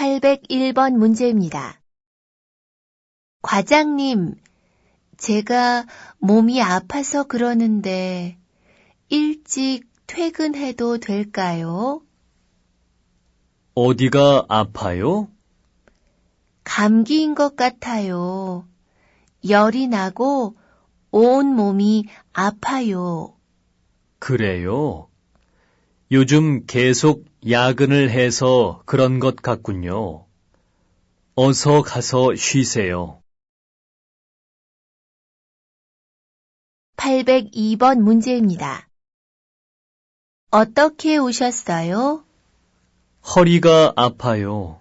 801번 문제입니다. 과장님, 제가 몸이 아파서 그러는데 일찍 퇴근해도 될까요? 어디가 아파요? 감기인 것 같아요. 열이 나고 온 몸이 아파요. 그래요. 요즘 계속 야근을 해서 그런 것 같군요. 어서 가서 쉬세요. 802번 문제입니다. 어떻게 오셨어요? 허리가 아파요.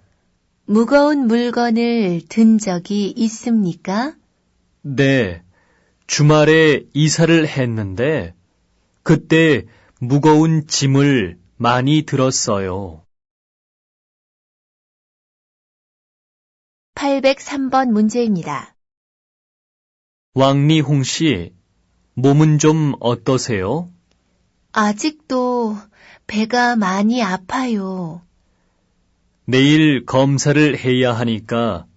무거운 물건을 든 적이 있습니까? 네, 주말에 이사를 했는데 그때 무거운 짐을 많이 들었어요. 803번 문제입니다. 왕리홍 씨, 몸은 좀 어떠세요? 아직도 배가 많이 아파요. 내일 검사를 해야 하니까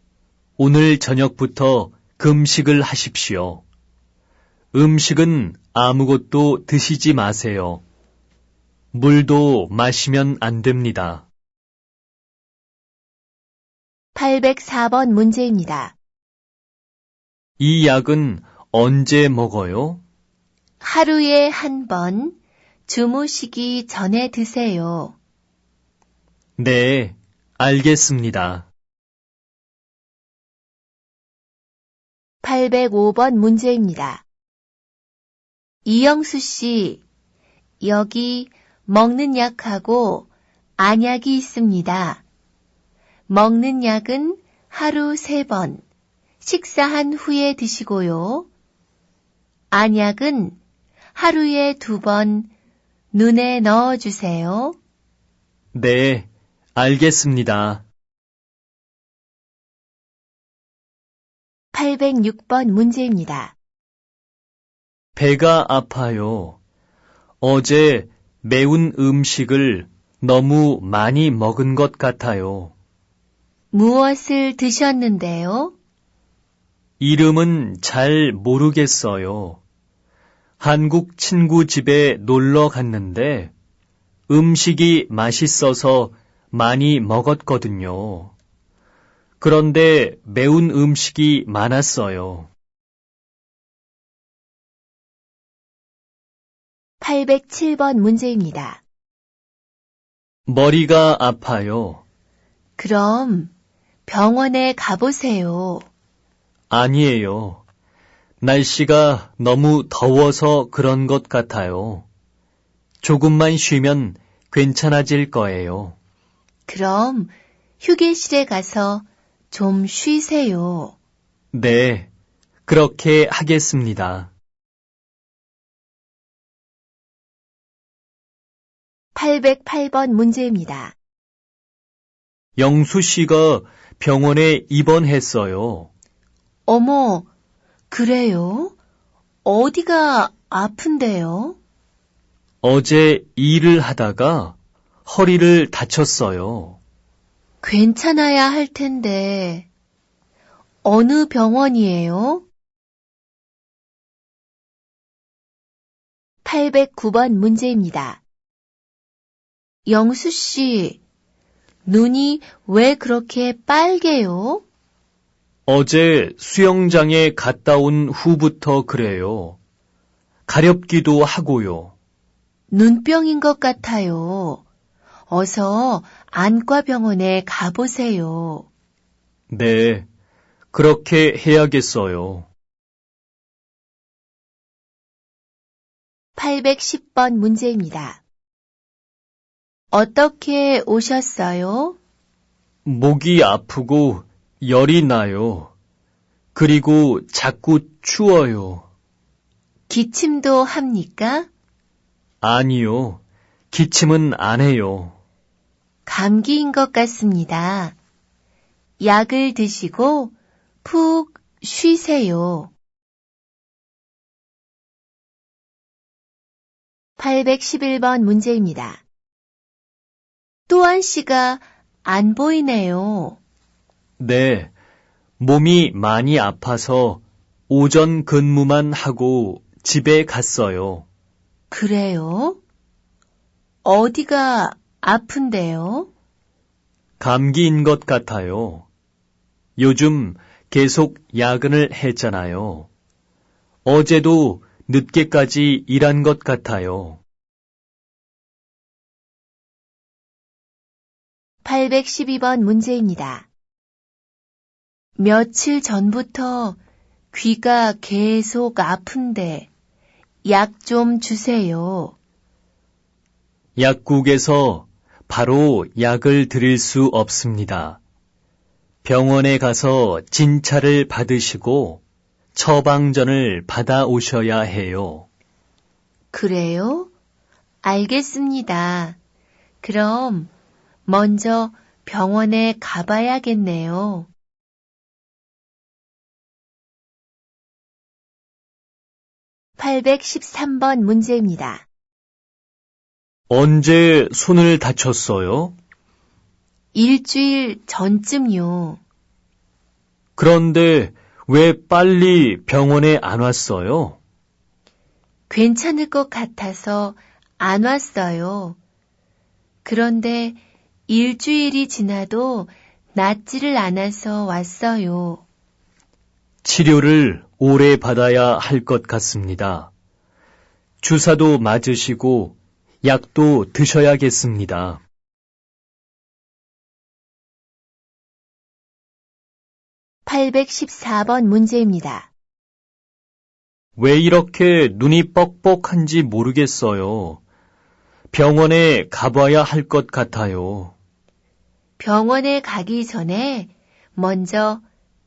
오늘 저녁부터 금식을 하십시오. 음식은 아무것도 드시지 마세요. 물도 마시면 안 됩니다. 804번 문제입니다. 이 약은 언제 먹어요? 하루에 한 번 주무시기 전에 드세요. 네, 알겠습니다. 805번 문제입니다. 이영수 씨, 여기 먹는 약하고 안약이 있습니다. 먹는 약은 하루 3번, 식사한 후에 드시고요. 안약은 하루에 2번 눈에 넣어주세요. 네, 알겠습니다. 806번 문제입니다. 배가 아파요. 어제 매운 음식을 너무 많이 먹은 것 같아요. 무엇을 드셨는데요? 이름은 잘 모르겠어요. 한국 친구 집에 놀러 갔는데 음식이 맛있어서 많이 먹었거든요. 그런데 매운 음식이 많았어요. 807번 문제입니다. 머리가 아파요. 그럼 병원에 가보세요. 아니에요. 날씨가 너무 더워서 그런 것 같아요. 조금만 쉬면 괜찮아질 거예요. 그럼 휴게실에 가서 좀 쉬세요. 네, 그렇게 하겠습니다. 808번 문제입니다. 영수 씨가 병원에 입원했어요. 어머, 그래요? 어디가 아픈데요? 어제 일을 하다가 허리를 다쳤어요. 괜찮아야 할 텐데. 어느 병원이에요? 809번 문제입니다. 영수 씨, 눈이 왜 그렇게 빨개요? 어제 수영장에 갔다 온 후부터 그래요. 가렵기도 하고요. 눈병인 것 같아요. 어서 안과병원에 가보세요. 네, 그렇게 해야겠어요. 810번 문제입니다. 어떻게 오셨어요? 목이 아프고 열이 나요. 그리고 자꾸 추워요. 기침도 합니까? 아니요, 기침은 안 해요. 감기인 것 같습니다. 약을 드시고 푹 쉬세요. 811번 문제입니다. 또한 씨가 안 보이네요. 네, 몸이 많이 아파서 오전 근무만 하고 집에 갔어요. 그래요? 어디가 아픈데요? 감기인 것 같아요. 요즘 계속 야근을 했잖아요. 어제도 늦게까지 일한 것 같아요. 812번 문제입니다. 며칠 전부터 귀가 계속 아픈데 약 좀 주세요. 약국에서 바로 약을 드릴 수 없습니다. 병원에 가서 진찰을 받으시고 처방전을 받아오셔야 해요. 그래요? 알겠습니다. 그럼 먼저 병원에 가봐야겠네요. 813번 문제입니다. 언제 손을 다쳤어요? 일주일 전쯤요. 그런데 왜 빨리 병원에 안 왔어요? 괜찮을 것 같아서 안 왔어요. 그런데 일주일이 지나도 낫지를 않아서 왔어요. 치료를 오래 받아야 할 것 같습니다. 주사도 맞으시고 약도 드셔야겠습니다. 814번 문제입니다. 왜 이렇게 눈이 뻑뻑한지 모르겠어요. 병원에 가봐야 할 것 같아요. 병원에 가기 전에 먼저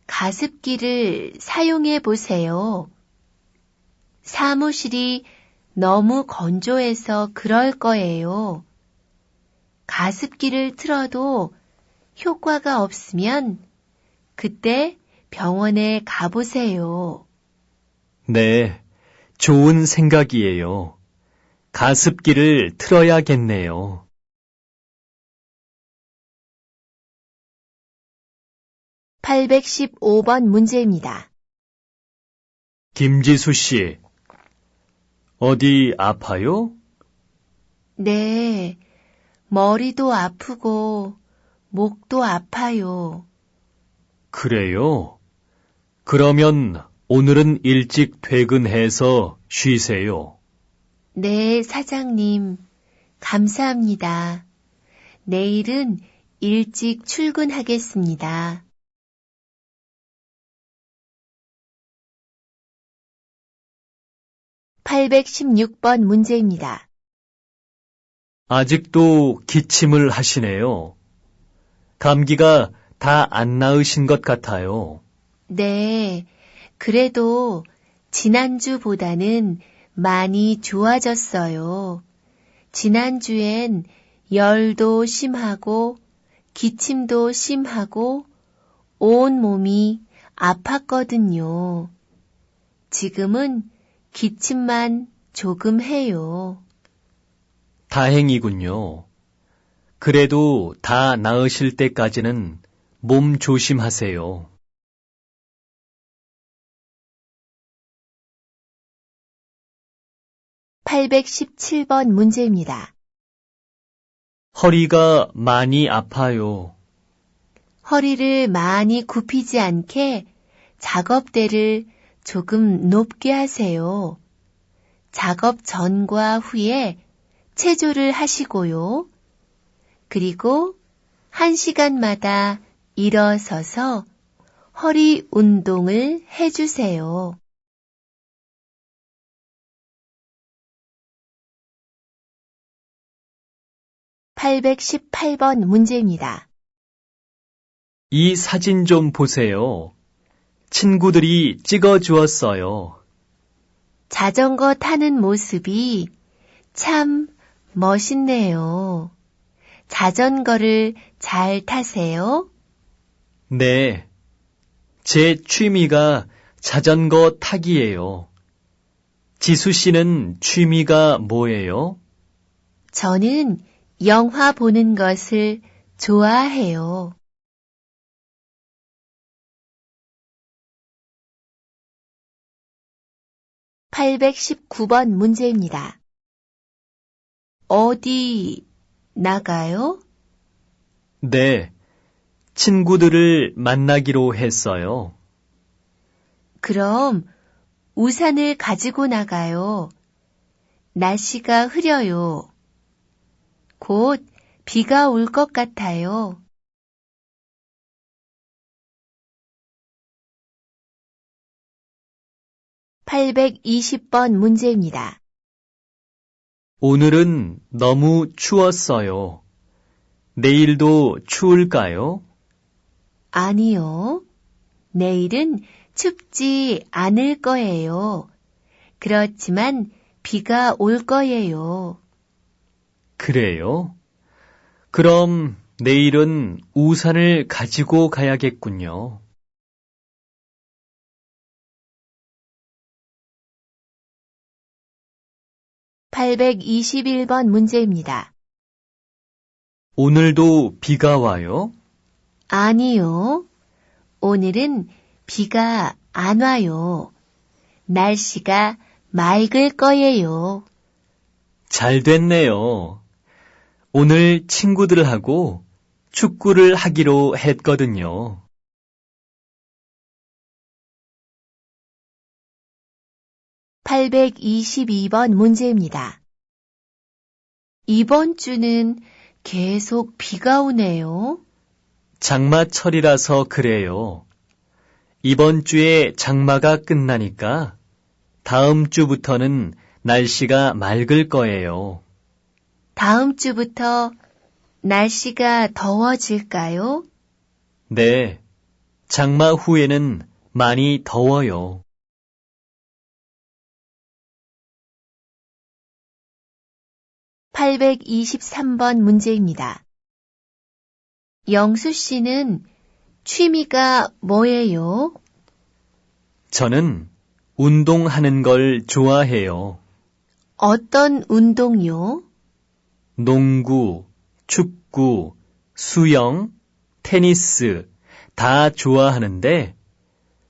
가습기를 사용해 보세요. 사무실이 너무 건조해서 그럴 거예요. 가습기를 틀어도 효과가 없으면 그때 병원에 가보세요. 네, 좋은 생각이에요. 가습기를 틀어야겠네요. 815번 문제입니다. 김지수 씨, 어디 아파요? 네, 머리도 아프고 목도 아파요. 그래요? 그러면 오늘은 일찍 퇴근해서 쉬세요. 네, 사장님. 감사합니다. 내일은 일찍 출근하겠습니다. 816번 문제입니다. 아직도 기침을 하시네요. 감기가 다 안 나으신 것 같아요. 네, 그래도 지난주보다는 많이 좋아졌어요. 지난주엔 열도 심하고 기침도 심하고 온 몸이 아팠거든요. 지금은 기침만 조금 해요. 다행이군요. 그래도 다 나으실 때까지는 몸 조심하세요. 817번 문제입니다. 허리가 많이 아파요. 허리를 많이 굽히지 않게 작업대를 조금 높게 하세요. 작업 전과 후에 체조를 하시고요. 그리고 1시간마다 일어서서 허리 운동을 해주세요. 818번 문제입니다. 이 사진 좀 보세요. 친구들이 찍어 주었어요. 자전거 타는 모습이 참 멋있네요. 자전거를 잘 타세요? 네. 제 취미가 자전거 타기예요. 지수 씨는 취미가 뭐예요? 저는 영화 보는 것을 좋아해요. (819번) 문제입니다. 어디 나가요? 네, 친구들을 만나기로 했어요. 그럼 우산을 가지고 나가요. 날씨가 흐려요. 곧 비가 올 것 같아요. (820번) 문제입니다. 오늘은 너무 추웠어요. 내일도 추울까요? 아니요. 내일은 춥지 않을 거예요. 그렇지만 비가 올 거예요. 그래요? 그럼 내일은 우산을 가지고 가야겠군요. (821번) 문제입니다. 오늘도 비가 와요? 아니요. 오늘은 비가 안 와요. 날씨가 맑을 거예요. 잘 됐네요. 오늘 친구들하고 축구를 하기로 했거든요. (822번) 문제입니다. 이번 주는 계속 비가 오네요. 장마철이라서 그래요. 이번 주에 장마가 끝나니까 다음 주부터는 날씨가 맑을 거예요. 다음 주부터 날씨가 더워질까요? 네, 장마 후에는 많이 더워요. (823번) 문제입니다. 영수 씨는 취미가 뭐예요? 저는 운동하는 걸 좋아해요. 어떤 운동요? 농구, 축구, 수영, 테니스 다 좋아하는데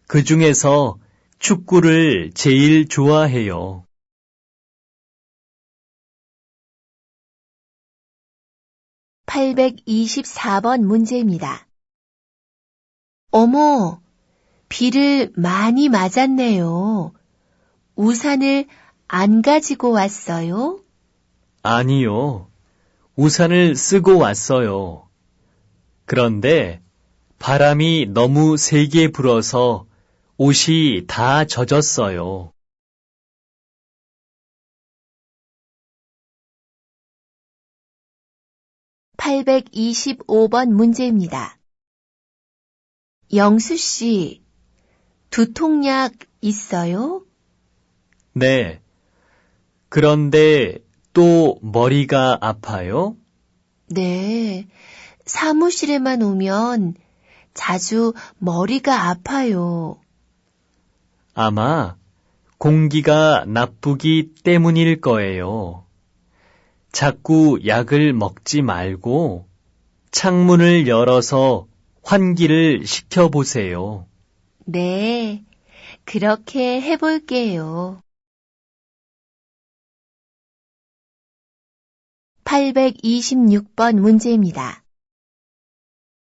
그 중에서 축구를 제일 좋아해요. (824번) 문제입니다. 어머, 비를 많이 맞았네요. 우산을 안 가지고 왔어요? 아니요. 우산을 쓰고 왔어요. 그런데 바람이 너무 세게 불어서 옷이 다 젖었어요. (825번) 문제입니다. 영수 씨, 두통약 있어요? 네. 그런데 또 머리가 아파요? 네. 사무실에만 오면 자주 머리가 아파요. 아마 공기가 나쁘기 때문일 거예요. 자꾸 약을 먹지 말고 창문을 열어서 환기를 시켜보세요. 네, 그렇게 해볼게요. (826번) 문제입니다.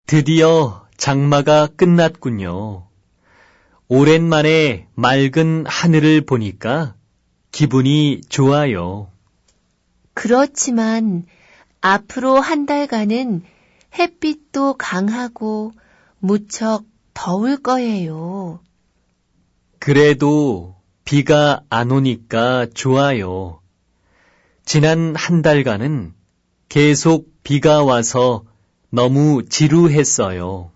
드디어 장마가 끝났군요. 오랜만에 맑은 하늘을 보니까 기분이 좋아요. 그렇지만 앞으로 한 달간은 햇빛도 강하고 무척 더울 거예요. 그래도 비가 안 오니까 좋아요. 지난 한 달간은 계속 비가 와서 너무 지루했어요.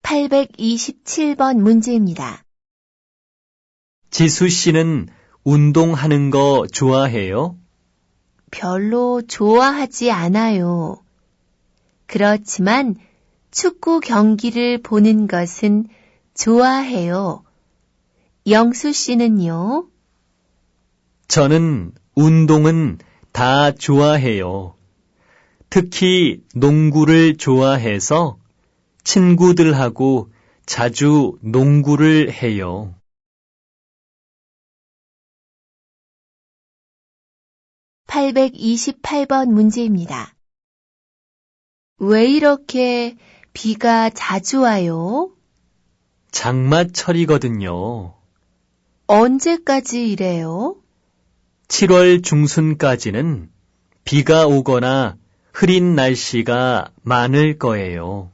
(827번) 문제입니다. 지수 씨는 운동하는 거 좋아해요? 별로 좋아하지 않아요. 그렇지만 축구 경기를 보는 것은 좋아해요. 영수 씨는요? 저는 운동은 다 좋아해요. 특히 농구를 좋아해서 친구들하고 자주 농구를 해요. 828번 문제입니다. 왜 이렇게 비가 자주 와요? 장마철이거든요. 언제까지 이래요? 7월 중순까지는 비가 오거나 흐린 날씨가 많을 거예요.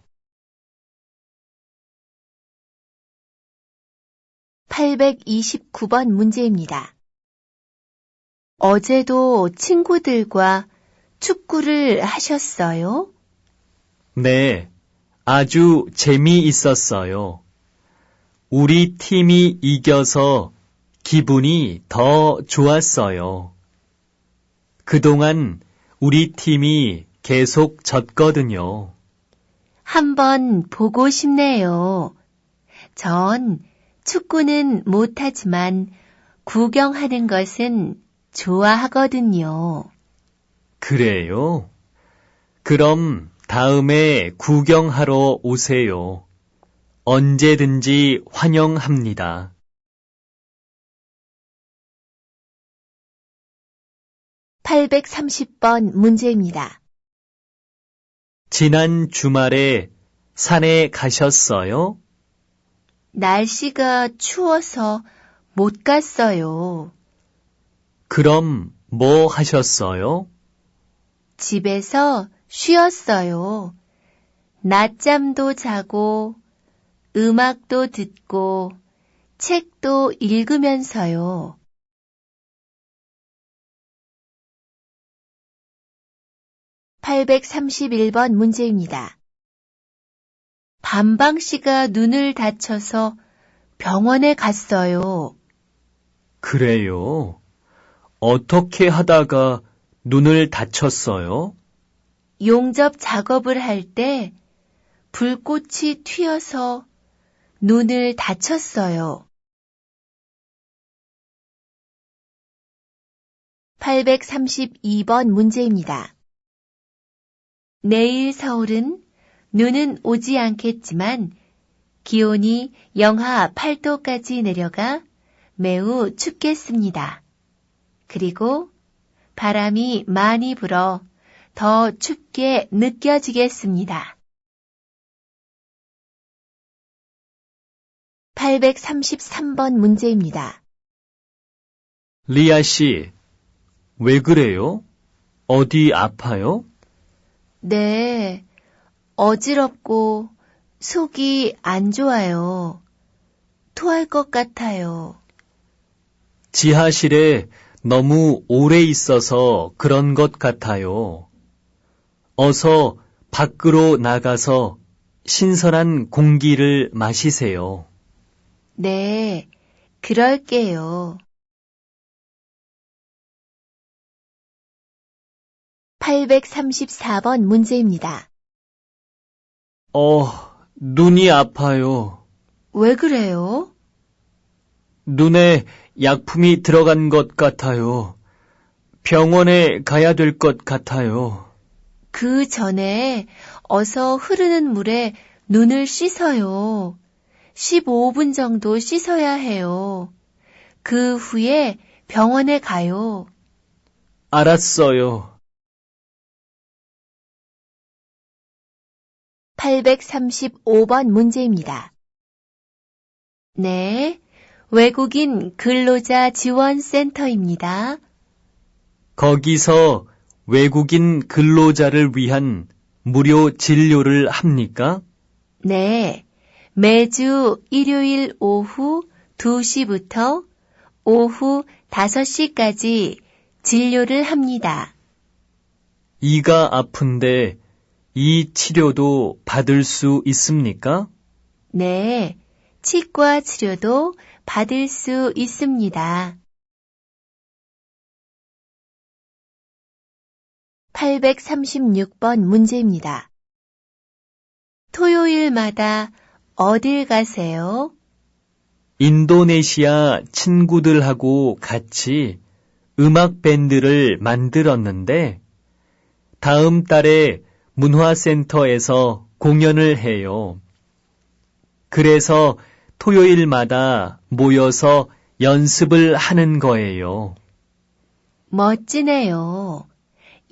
829번 문제입니다. 어제도 친구들과 축구를 하셨어요? 네, 아주 재미있었어요. 우리 팀이 이겨서 기분이 더 좋았어요. 그동안 우리 팀이 계속 졌거든요. 한번 보고 싶네요. 전 축구는 못하지만 구경하는 것은 좋아하거든요. 그래요? 그럼 다음에 구경하러 오세요. 언제든지 환영합니다. 830번 문제입니다. 지난 주말에 산에 가셨어요? 날씨가 추워서 못 갔어요. 그럼 뭐 하셨어요? 집에서 쉬었어요. 낮잠도 자고, 음악도 듣고, 책도 읽으면서요. 831번 문제입니다. 밤방 씨가 눈을 다쳐서 병원에 갔어요. 그래요? 어떻게 하다가 눈을 다쳤어요? 용접 작업을 할 때 불꽃이 튀어서 눈을 다쳤어요. 832번 문제입니다. 내일 서울은 눈은 오지 않겠지만 기온이 영하 8도까지 내려가 매우 춥겠습니다. 그리고 바람이 많이 불어 더 춥게 느껴지겠습니다. 833번 문제입니다. 리아 씨, 왜 그래요? 어디 아파요? 네, 어지럽고 속이 안 좋아요. 토할 것 같아요. 지하실에 너무 오래 있어서 그런 것 같아요. 어서 밖으로 나가서 신선한 공기를 마시세요. 네, 그럴게요. 834번 문제입니다. 눈이 아파요. 왜 그래요? 눈에 약품이 들어간 것 같아요. 병원에 가야 될 것 같아요. 그 전에 어서 흐르는 물에 눈을 씻어요. 15분 정도 씻어야 해요. 그 후에 병원에 가요. 알았어요. 835번 문제입니다. 네, 외국인 근로자 지원센터입니다. 거기서 외국인 근로자를 위한 무료 진료를 합니까? 네, 매주 일요일 오후 2시부터 오후 5시까지 진료를 합니다. 이가 아픈데 이 치료도 받을 수 있습니까? 네, 치과 치료도 받을 수 있습니다. 836번 문제입니다. 토요일마다 어딜 가세요? 인도네시아 친구들하고 같이 음악 밴드를 만들었는데 다음 달에 문화센터에서 공연을 해요. 그래서 토요일마다 모여서 연습을 하는 거예요. 멋지네요.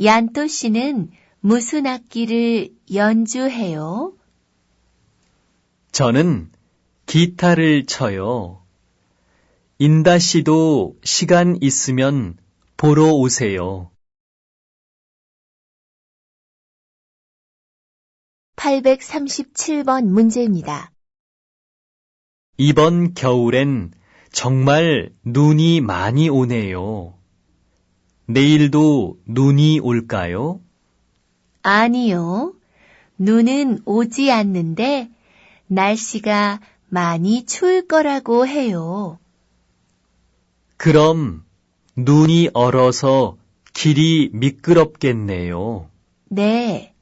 얀또 씨는 무슨 악기를 연주해요? 저는 기타를 쳐요. 인다 씨도 시간 있으면 보러 오세요. 837번 문제입니다. 이번 겨울엔 정말 눈이 많이 오네요. 내일도 눈이 올까요? 아니요. 눈은 오지 않는데 날씨가 많이 추울 거라고 해요. 그럼 눈이 얼어서 길이 미끄럽겠네요. 네.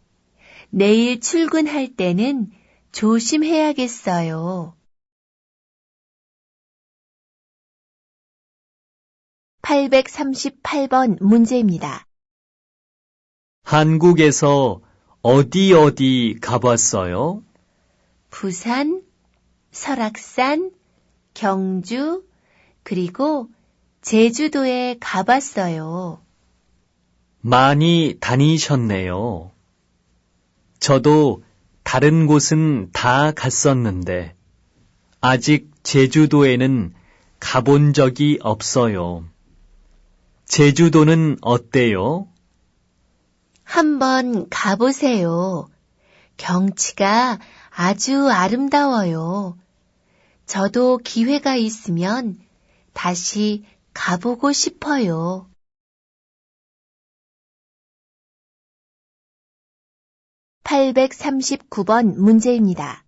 내일 출근할 때는 조심해야겠어요. 838번 문제입니다. 한국에서 어디 가봤어요? 부산, 설악산, 경주, 그리고 제주도에 가봤어요. 많이 다니셨네요. 저도 다른 곳은 다 갔었는데 아직 제주도에는 가본 적이 없어요. 제주도는 어때요? 한번 가보세요. 경치가 아주 아름다워요. 저도 기회가 있으면 다시 가보고 싶어요. 839번 문제입니다.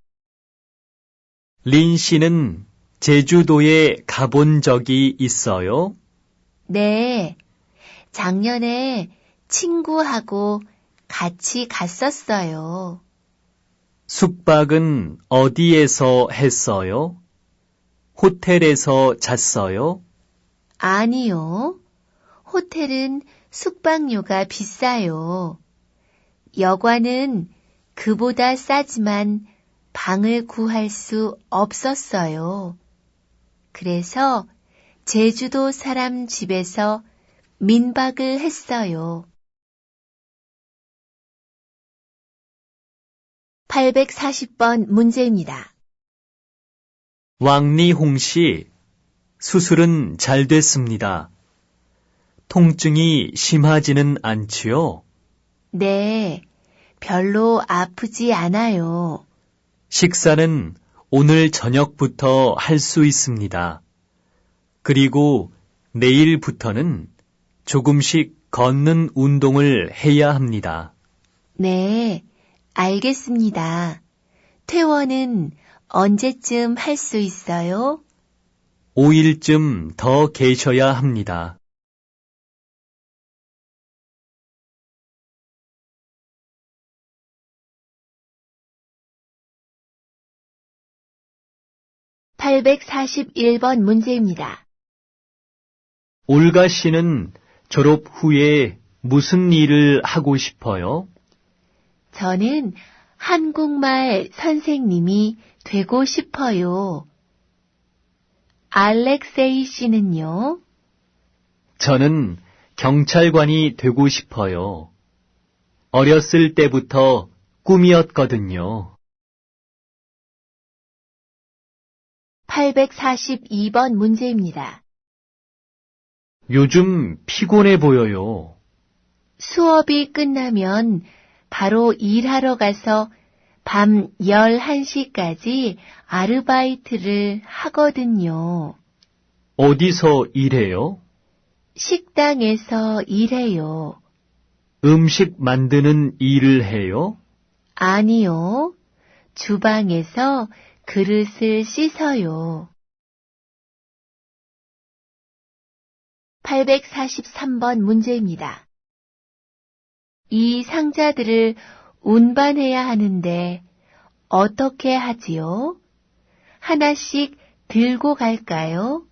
린 씨는 제주도에 가본 적이 있어요? 네, 작년에 친구하고 같이 갔었어요. 숙박은 어디에서 했어요? 호텔에서 잤어요? 아니요. 호텔은 숙박료가 비싸요. 여관은 그보다 싸지만 방을 구할 수 없었어요. 그래서 제주도 사람 집에서 민박을 했어요. 840번 문제입니다. 왕리홍 씨, 수술은 잘 됐습니다. 통증이 심하지는 않지요? 네, 별로 아프지 않아요. 식사는 오늘 저녁부터 할 수 있습니다. 그리고 내일부터는 조금씩 걷는 운동을 해야 합니다. 네, 알겠습니다. 퇴원은 언제쯤 할 수 있어요? 5일쯤 더 계셔야 합니다. 841번 문제입니다. 올가 씨는 졸업 후에 무슨 일을 하고 싶어요? 저는 한국말 선생님이 되고 싶어요. 알렉세이 씨는요? 저는 경찰관이 되고 싶어요. 어렸을 때부터 꿈이었거든요. 842번 문제입니다. 요즘 피곤해 보여요. 수업이 끝나면 바로 일하러 가서 밤 11시까지 아르바이트를 하거든요. 어디서 일해요? 식당에서 일해요. 음식 만드는 일을 해요? 아니요. 주방에서 그릇을 씻어요. 843번 문제입니다. 이 상자들을 운반해야 하는데 어떻게 하지요? 하나씩 들고 갈까요?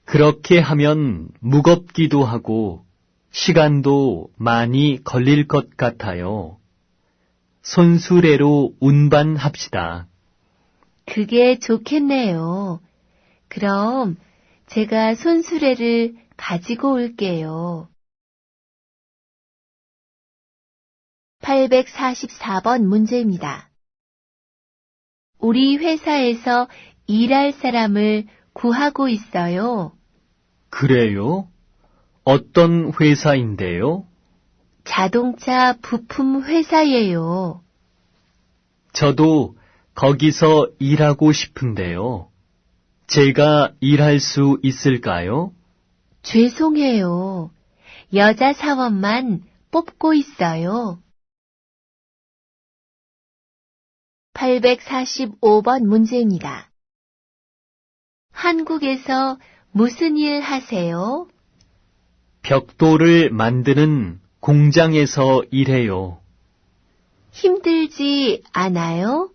그렇게 하면 무겁기도 하고 시간도 많이 걸릴 것 같아요. 손수레로 운반합시다. 그게 좋겠네요. 그럼 제가 손수레를 가지고 올게요. 844번 문제입니다. 우리 회사에서 일할 사람을 구하고 있어요. 그래요? 어떤 회사인데요? 자동차 부품 회사예요. 저도 거기서 일하고 싶은데요. 제가 일할 수 있을까요? 죄송해요. 여자 사원만 뽑고 있어요. 845번 문제입니다. 한국에서 무슨 일 하세요? 벽돌을 만드는 공장에서 일해요. 힘들지 않아요?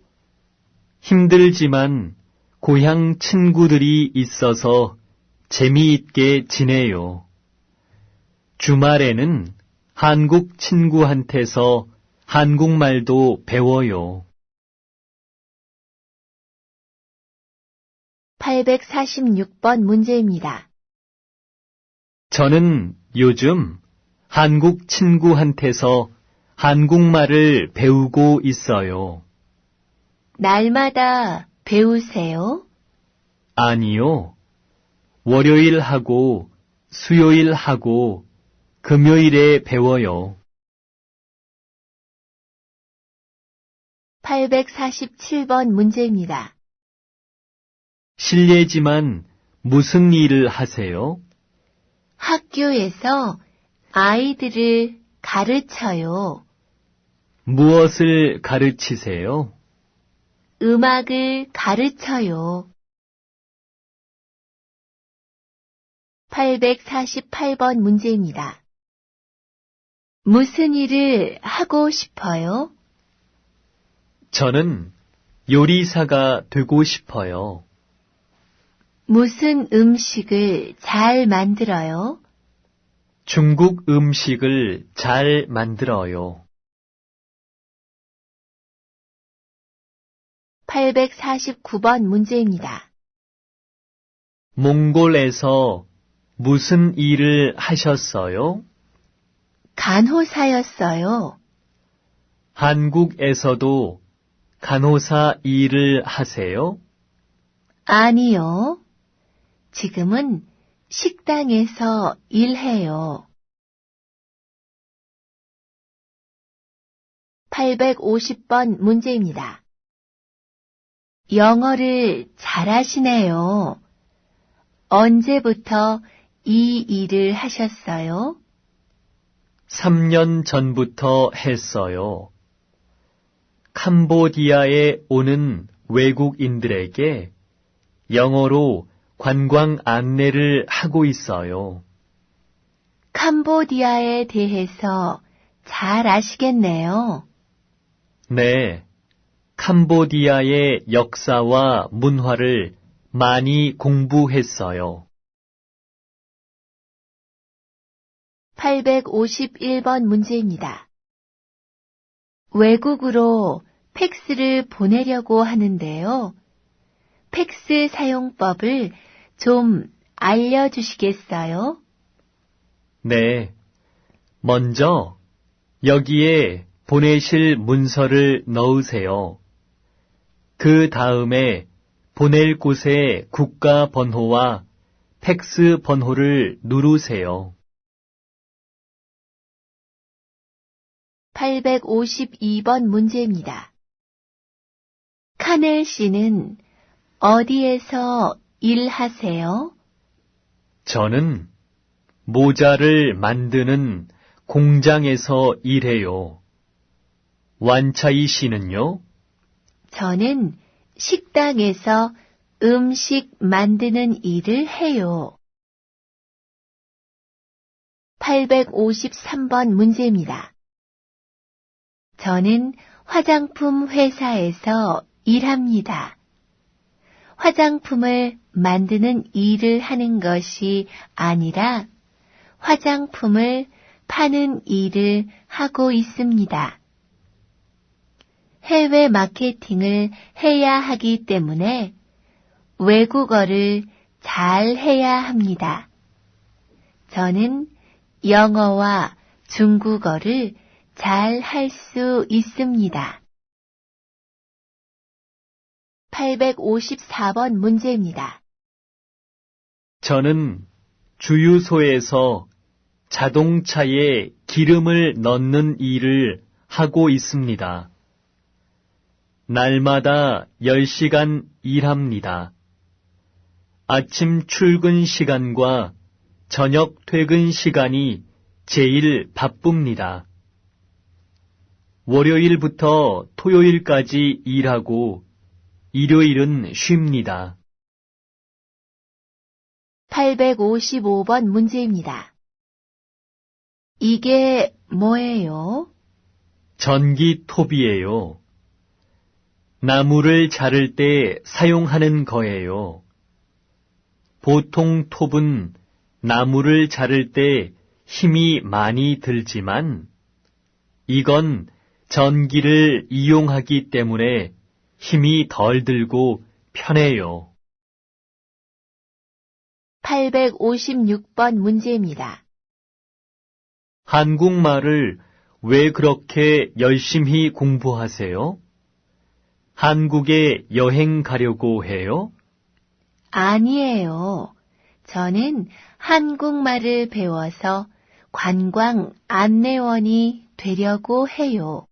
힘들지만 고향 친구들이 있어서 재미있게 지내요. 주말에는 한국 친구한테서 한국말도 배워요. 846번 문제입니다. 저는 요즘 한국 친구한테서 한국말을 배우고 있어요. 날마다 배우세요? 아니요. 월요일하고 수요일하고 금요일에 배워요. 847번 문제입니다. 실례지만 무슨 일을 하세요? 학교에서 아이들을 가르쳐요. 무엇을 가르치세요? 음악을 가르쳐요. 848번 문제입니다. 무슨 일을 하고 싶어요? 저는 요리사가 되고 싶어요. 무슨 음식을 잘 만들어요? 중국 음식을 잘 만들어요. 849번 문제입니다. 몽골에서 무슨 일을 하셨어요? 간호사였어요. 한국에서도 간호사 일을 하세요? 아니요. 지금은 식당에서 일해요. 850번 문제입니다. 영어를 잘하시네요. 언제부터 이 일을 하셨어요? 3년 전부터 했어요. 캄보디아에 오는 외국인들에게 영어로 관광 안내를 하고 있어요. 캄보디아에 대해서 잘 아시겠네요. 네, 캄보디아의 역사와 문화를 많이 공부했어요. 851번 문제입니다. 외국으로 팩스를 보내려고 하는데요. 팩스 사용법을 좀 알려주시겠어요? 네, 먼저 여기에 보내실 문서를 넣으세요. 그 다음에 보낼 곳의 국가 번호와 팩스 번호를 누르세요. 852번 문제입니다. 카넬 씨는 어디에서 일하세요? 저는 모자를 만드는 공장에서 일해요. 완차이 씨는요? 저는 식당에서 음식 만드는 일을 해요. 853번 문제입니다. 저는 화장품 회사에서 일합니다. 화장품을 만드는 일을 하는 것이 아니라 화장품을 파는 일을 하고 있습니다. 해외 마케팅을 해야 하기 때문에 외국어를 잘 해야 합니다. 저는 영어와 중국어를 잘 할 수 있습니다. 854번 문제입니다. 저는 주유소에서 자동차에 기름을 넣는 일을 하고 있습니다. 날마다 10시간 일합니다. 아침 출근 시간과 저녁 퇴근 시간이 제일 바쁩니다. 월요일부터 토요일까지 일하고 일요일은 쉽니다. 855번 문제입니다. 이게 뭐예요? 전기톱이에요. 나무를 자를 때 사용하는 거예요. 보통 톱은 나무를 자를 때 힘이 많이 들지만 이건 전기를 이용하기 때문에 힘이 덜 들고 편해요. 856번 문제입니다. 한국말을 왜 그렇게 열심히 공부하세요? 한국에 여행 가려고 해요? 아니에요. 저는 한국말을 배워서 관광 안내원이 되려고 해요.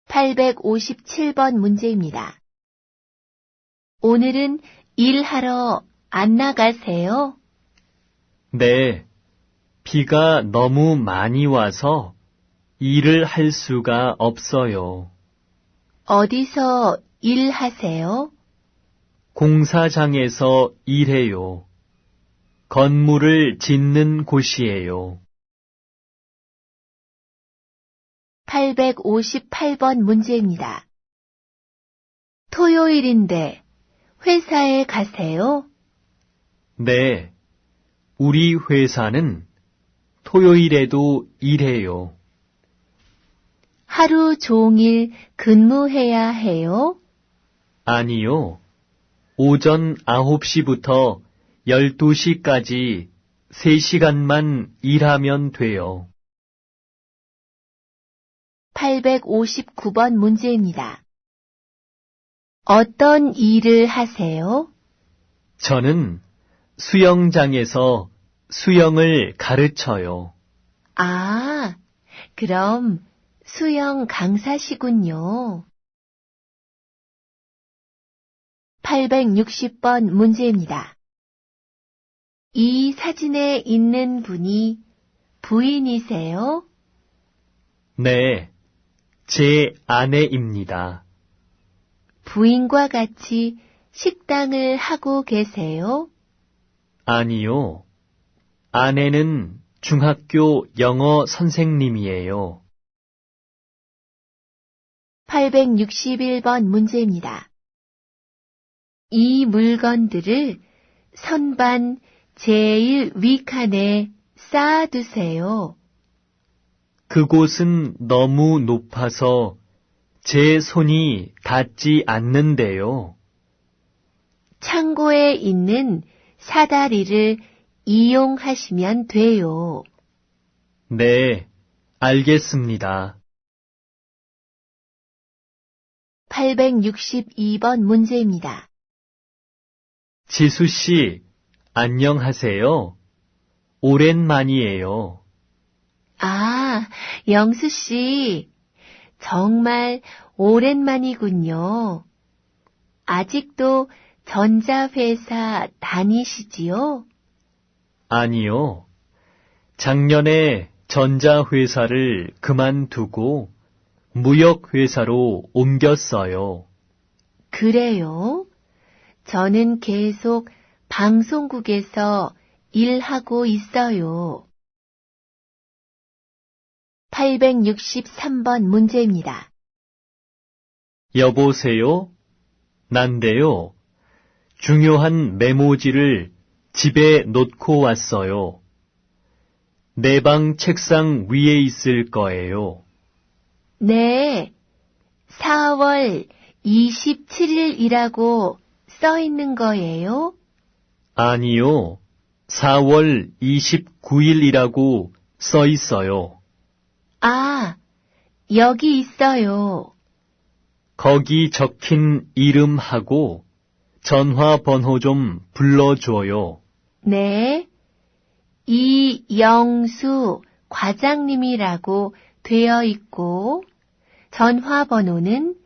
857번 문제입니다. 오늘은 일하러 안 나가세요? 네, 비가 너무 많이 와서 일을 할 수가 없어요. 어디서 일하세요? 공사장에서 일해요. 건물을 짓는 곳이에요. 858번 문제입니다. 토요일인데 회사에 가세요? 네, 우리 회사는 토요일에도 일해요. 하루 종일 근무해야 해요? 아니요. 오전 9시부터 12시까지 3시간만 일하면 돼요. 859번 문제입니다. 어떤 일을 하세요? 저는 수영장에서 수영을 가르쳐요. 아, 그럼 수영 강사시군요. 860번 문제입니다. 이 사진에 있는 분이 부인이세요? 네, 제 아내입니다. 부인과 같이 식당을 하고 계세요? 아니요. 아내는 중학교 영어 선생님이에요. 861번 문제입니다. 이 물건들을 선반 제일 윗칸에 쌓아두세요. 그곳은 너무 높아서 제 손이 닿지 않는데요. 창고에 있는 사다리를 이용하시면 돼요. 네, 알겠습니다. 862번 문제입니다. 지수 씨, 안녕하세요. 오랜만이에요. 아, 영수 씨. 정말 오랜만이군요. 아직도 전자회사 다니시지요? 아니요. 작년에 전자회사를 그만두고 무역회사로 옮겼어요. 그래요? 저는 계속 방송국에서 일하고 있어요. 863번 문제입니다. 여보세요? 난데요. 중요한 메모지를 집에 놓고 왔어요. 내 방 책상 위에 있을 거예요. 네, 4월 27일이라고 써 있는 거예요? 아니요. 4월 29일이라고 써 있어요. 아, 여기 있어요. 거기 적힌 이름하고 전화번호 좀 불러줘요. 네, 이영수 과장님이라고 되어 있고, 전화번호는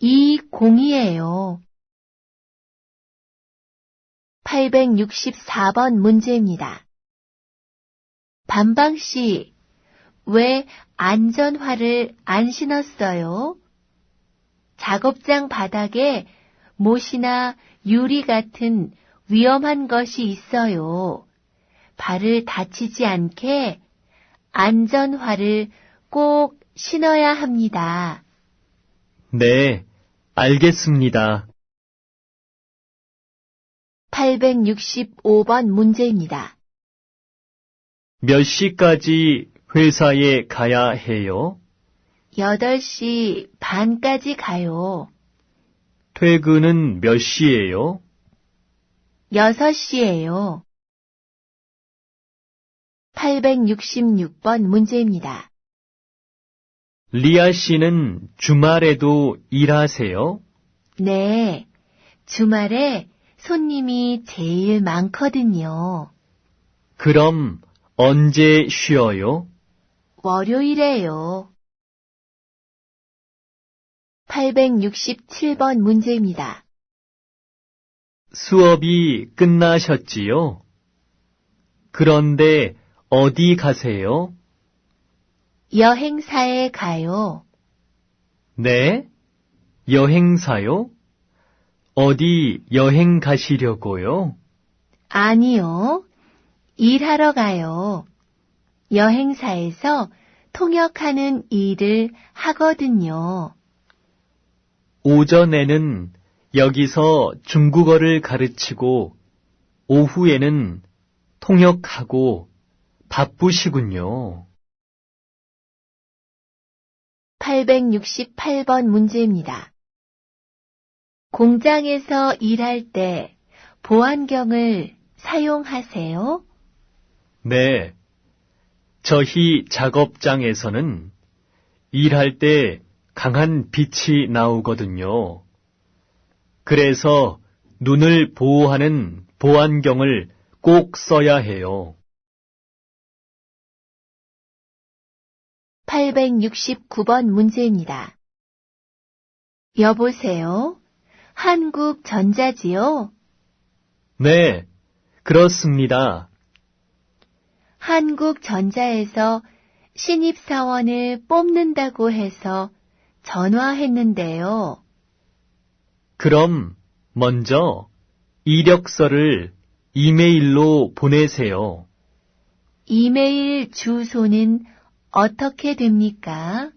720-0020이에요. 864번 문제입니다. 반방씨, 왜 안전화를 안 신었어요? 작업장 바닥에 못이나 유리 같은 위험한 것이 있어요. 발을 다치지 않게 안전화를 꼭 신어야 합니다. 네, 알겠습니다. 865번 문제입니다. 몇 시까지 회사에 가야 해요? 8시 반까지 가요. 퇴근은 몇 시예요? 6시예요. 866번 문제입니다. 리아 씨는 주말에도 일하세요? 네, 주말에 손님이 제일 많거든요. 그럼 언제 쉬어요? 월요일에요. 867번 문제입니다. 수업이 끝나셨지요? 그런데 어디 가세요? 여행사에 가요. 네? 여행사요? 어디 여행 가시려고요? 아니요, 일하러 가요. 여행사에서 통역하는 일을 하거든요. 오전에는 여기서 중국어를 가르치고 오후에는 통역하고 바쁘시군요. 868번 문제입니다. 공장에서 일할 때 보안경을 사용하세요? 네. 저희 작업장에서는 일할 때 강한 빛이 나오거든요. 그래서 눈을 보호하는 보안경을 꼭 써야 해요. 869번 문제입니다. 여보세요? 한국전자지요? 네, 그렇습니다. 한국전자에서 신입사원을 뽑는다고 해서 전화했는데요. 그럼 먼저 이력서를 이메일로 보내세요. 이메일 주소는 어떻게 됩니까?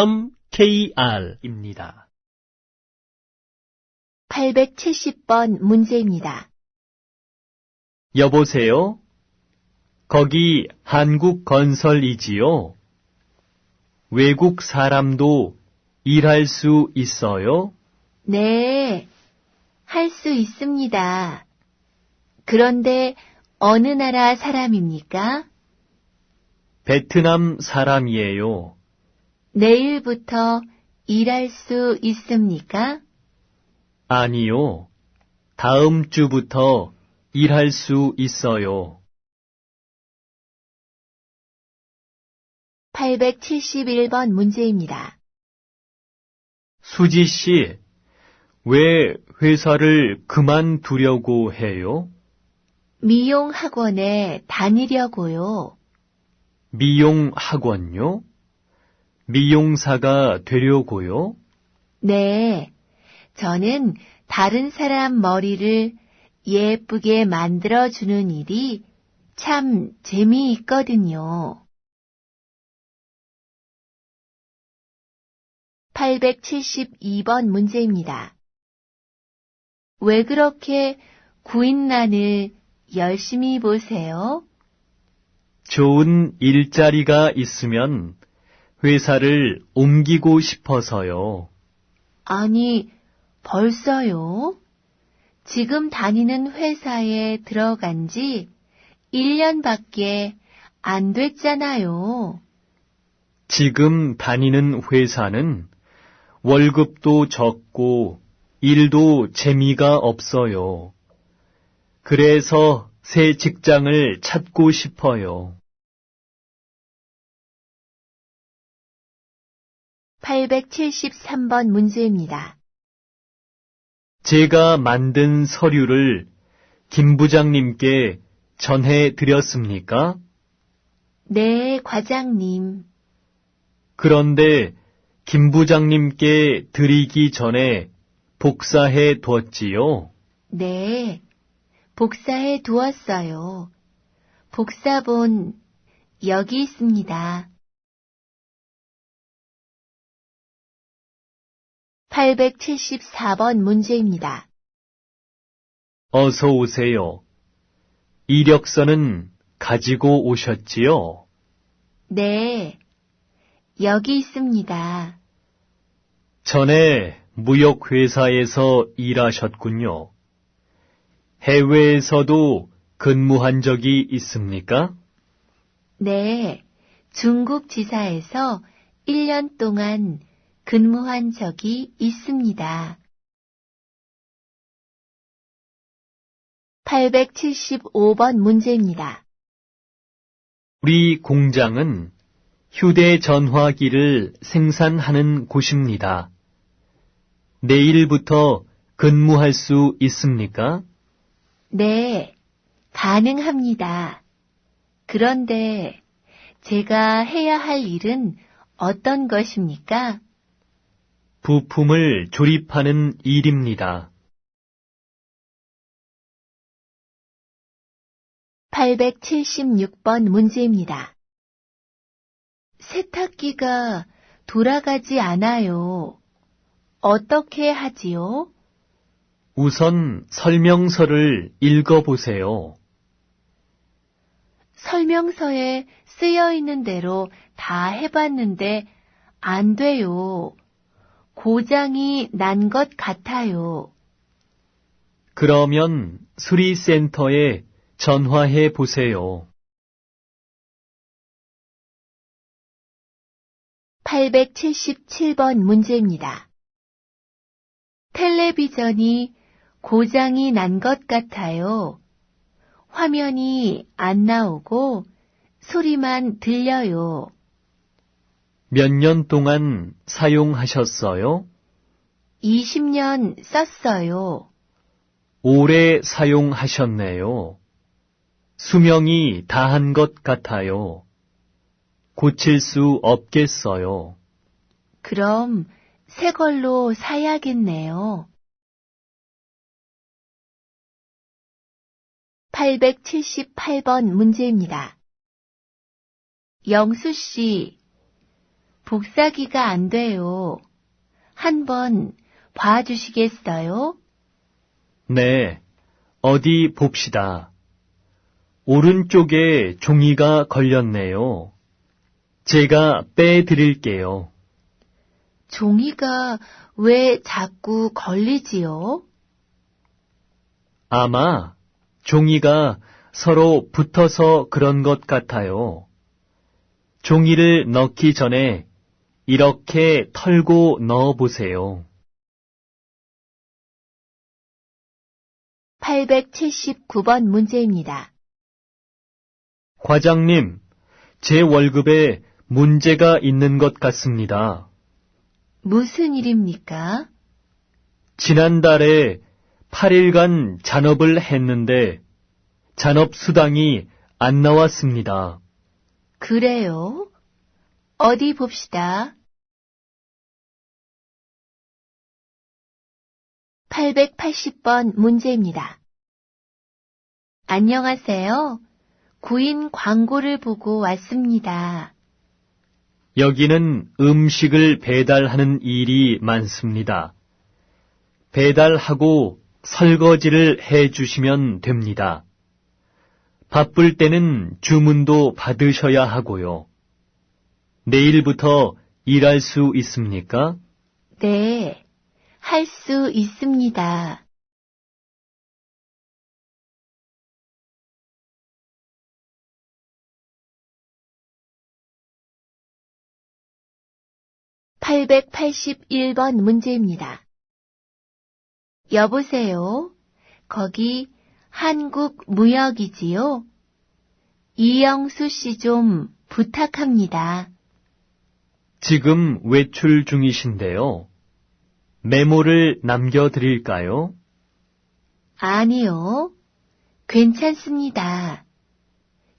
abc:@hangguk.co.kr 입니다. 870번 문제입니다. 여보세요? 거기 한국건설이지요? 외국 사람도 일할 수 있어요? 네, 할 수 있습니다. 그런데 어느 나라 사람입니까? 베트남 사람이에요. 내일부터 일할 수 있습니까? 아니요. 다음 주부터 일할 수 있어요. 871번 문제입니다. 수지 씨, 왜 회사를 그만두려고 해요? 미용 학원에 다니려고요. 미용 학원요? 미용사가 되려고요? 네, 저는 다른 사람 머리를 예쁘게 만들어주는 일이 참 재미있거든요. 872번 문제입니다. 왜 그렇게 구인란을 열심히 보세요? 좋은 일자리가 있으면 회사를 옮기고 싶어서요. 아니, 벌써요? 지금 다니는 회사에 들어간 지 1년밖에 안 됐잖아요. 지금 다니는 회사는 월급도 적고 일도 재미가 없어요. 그래서 새 직장을 찾고 싶어요. 873번 문제입니다. 제가 만든 서류를 김 부장님께 전해 드렸습니까? 네, 과장님. 그런데 김 부장님께 드리기 전에 복사해 두었지요. 네, 복사해 두었어요. 복사본 여기 있습니다. 874번 문제입니다. 어서 오세요. 이력서는 가지고 오셨지요? 네, 여기 있습니다. 전에 무역회사에서 일하셨군요. 해외에서도 근무한 적이 있습니까? 네, 중국 지사에서 1년 동안 근무한 적이 있습니다. 875번 문제입니다. 우리 공장은 휴대전화기를 생산하는 곳입니다. 내일부터 근무할 수 있습니까? 네, 가능합니다. 그런데 제가 해야 할 일은 어떤 것입니까? 부품을 조립하는 일입니다. 876번 문제입니다. 세탁기가 돌아가지 않아요. 어떻게 하지요? 우선 설명서를 읽어보세요. 설명서에 쓰여 있는 대로 다 해봤는데 안 돼요. 고장이 난 것 같아요. 그러면 수리센터에 전화해 보세요. 877번 문제입니다. 텔레비전이 고장이 난 것 같아요. 화면이 안 나오고 소리만 들려요. 몇 년 동안 사용하셨어요? 20년 썼어요. 오래 사용하셨네요. 수명이 다한 것 같아요. 고칠 수 없겠어요. 그럼 새 걸로 사야겠네요. 878번 문제입니다. 영수 씨, 복사기가 안 돼요. 한번 봐주시겠어요? 네, 어디 봅시다. 오른쪽에 종이가 걸렸네요. 제가 빼드릴게요. 종이가 왜 자꾸 걸리지요? 아마 종이가 서로 붙어서 그런 것 같아요. 종이를 넣기 전에 이렇게 털고 넣어 보세요. 879번 문제입니다. 과장님, 제 월급에 문제가 있는 것 같습니다. 무슨 일입니까? 지난달에 8일간 잔업을 했는데 잔업수당이 안 나왔습니다. 그래요? 어디 봅시다. 880번 문제입니다. 안녕하세요. 구인 광고를 보고 왔습니다. 여기는 음식을 배달하는 일이 많습니다. 배달하고 설거지를 해 주시면 됩니다. 바쁠 때는 주문도 받으셔야 하고요. 내일부터 일할 수 있습니까? 네, 할 수 있습니다. (881번) 문제입니다. 여보세요? 거기 한국무역이지요? 이영수 씨 좀 부탁합니다. 지금 외출 중이신데요. 메모를 남겨드릴까요? 아니요, 괜찮습니다.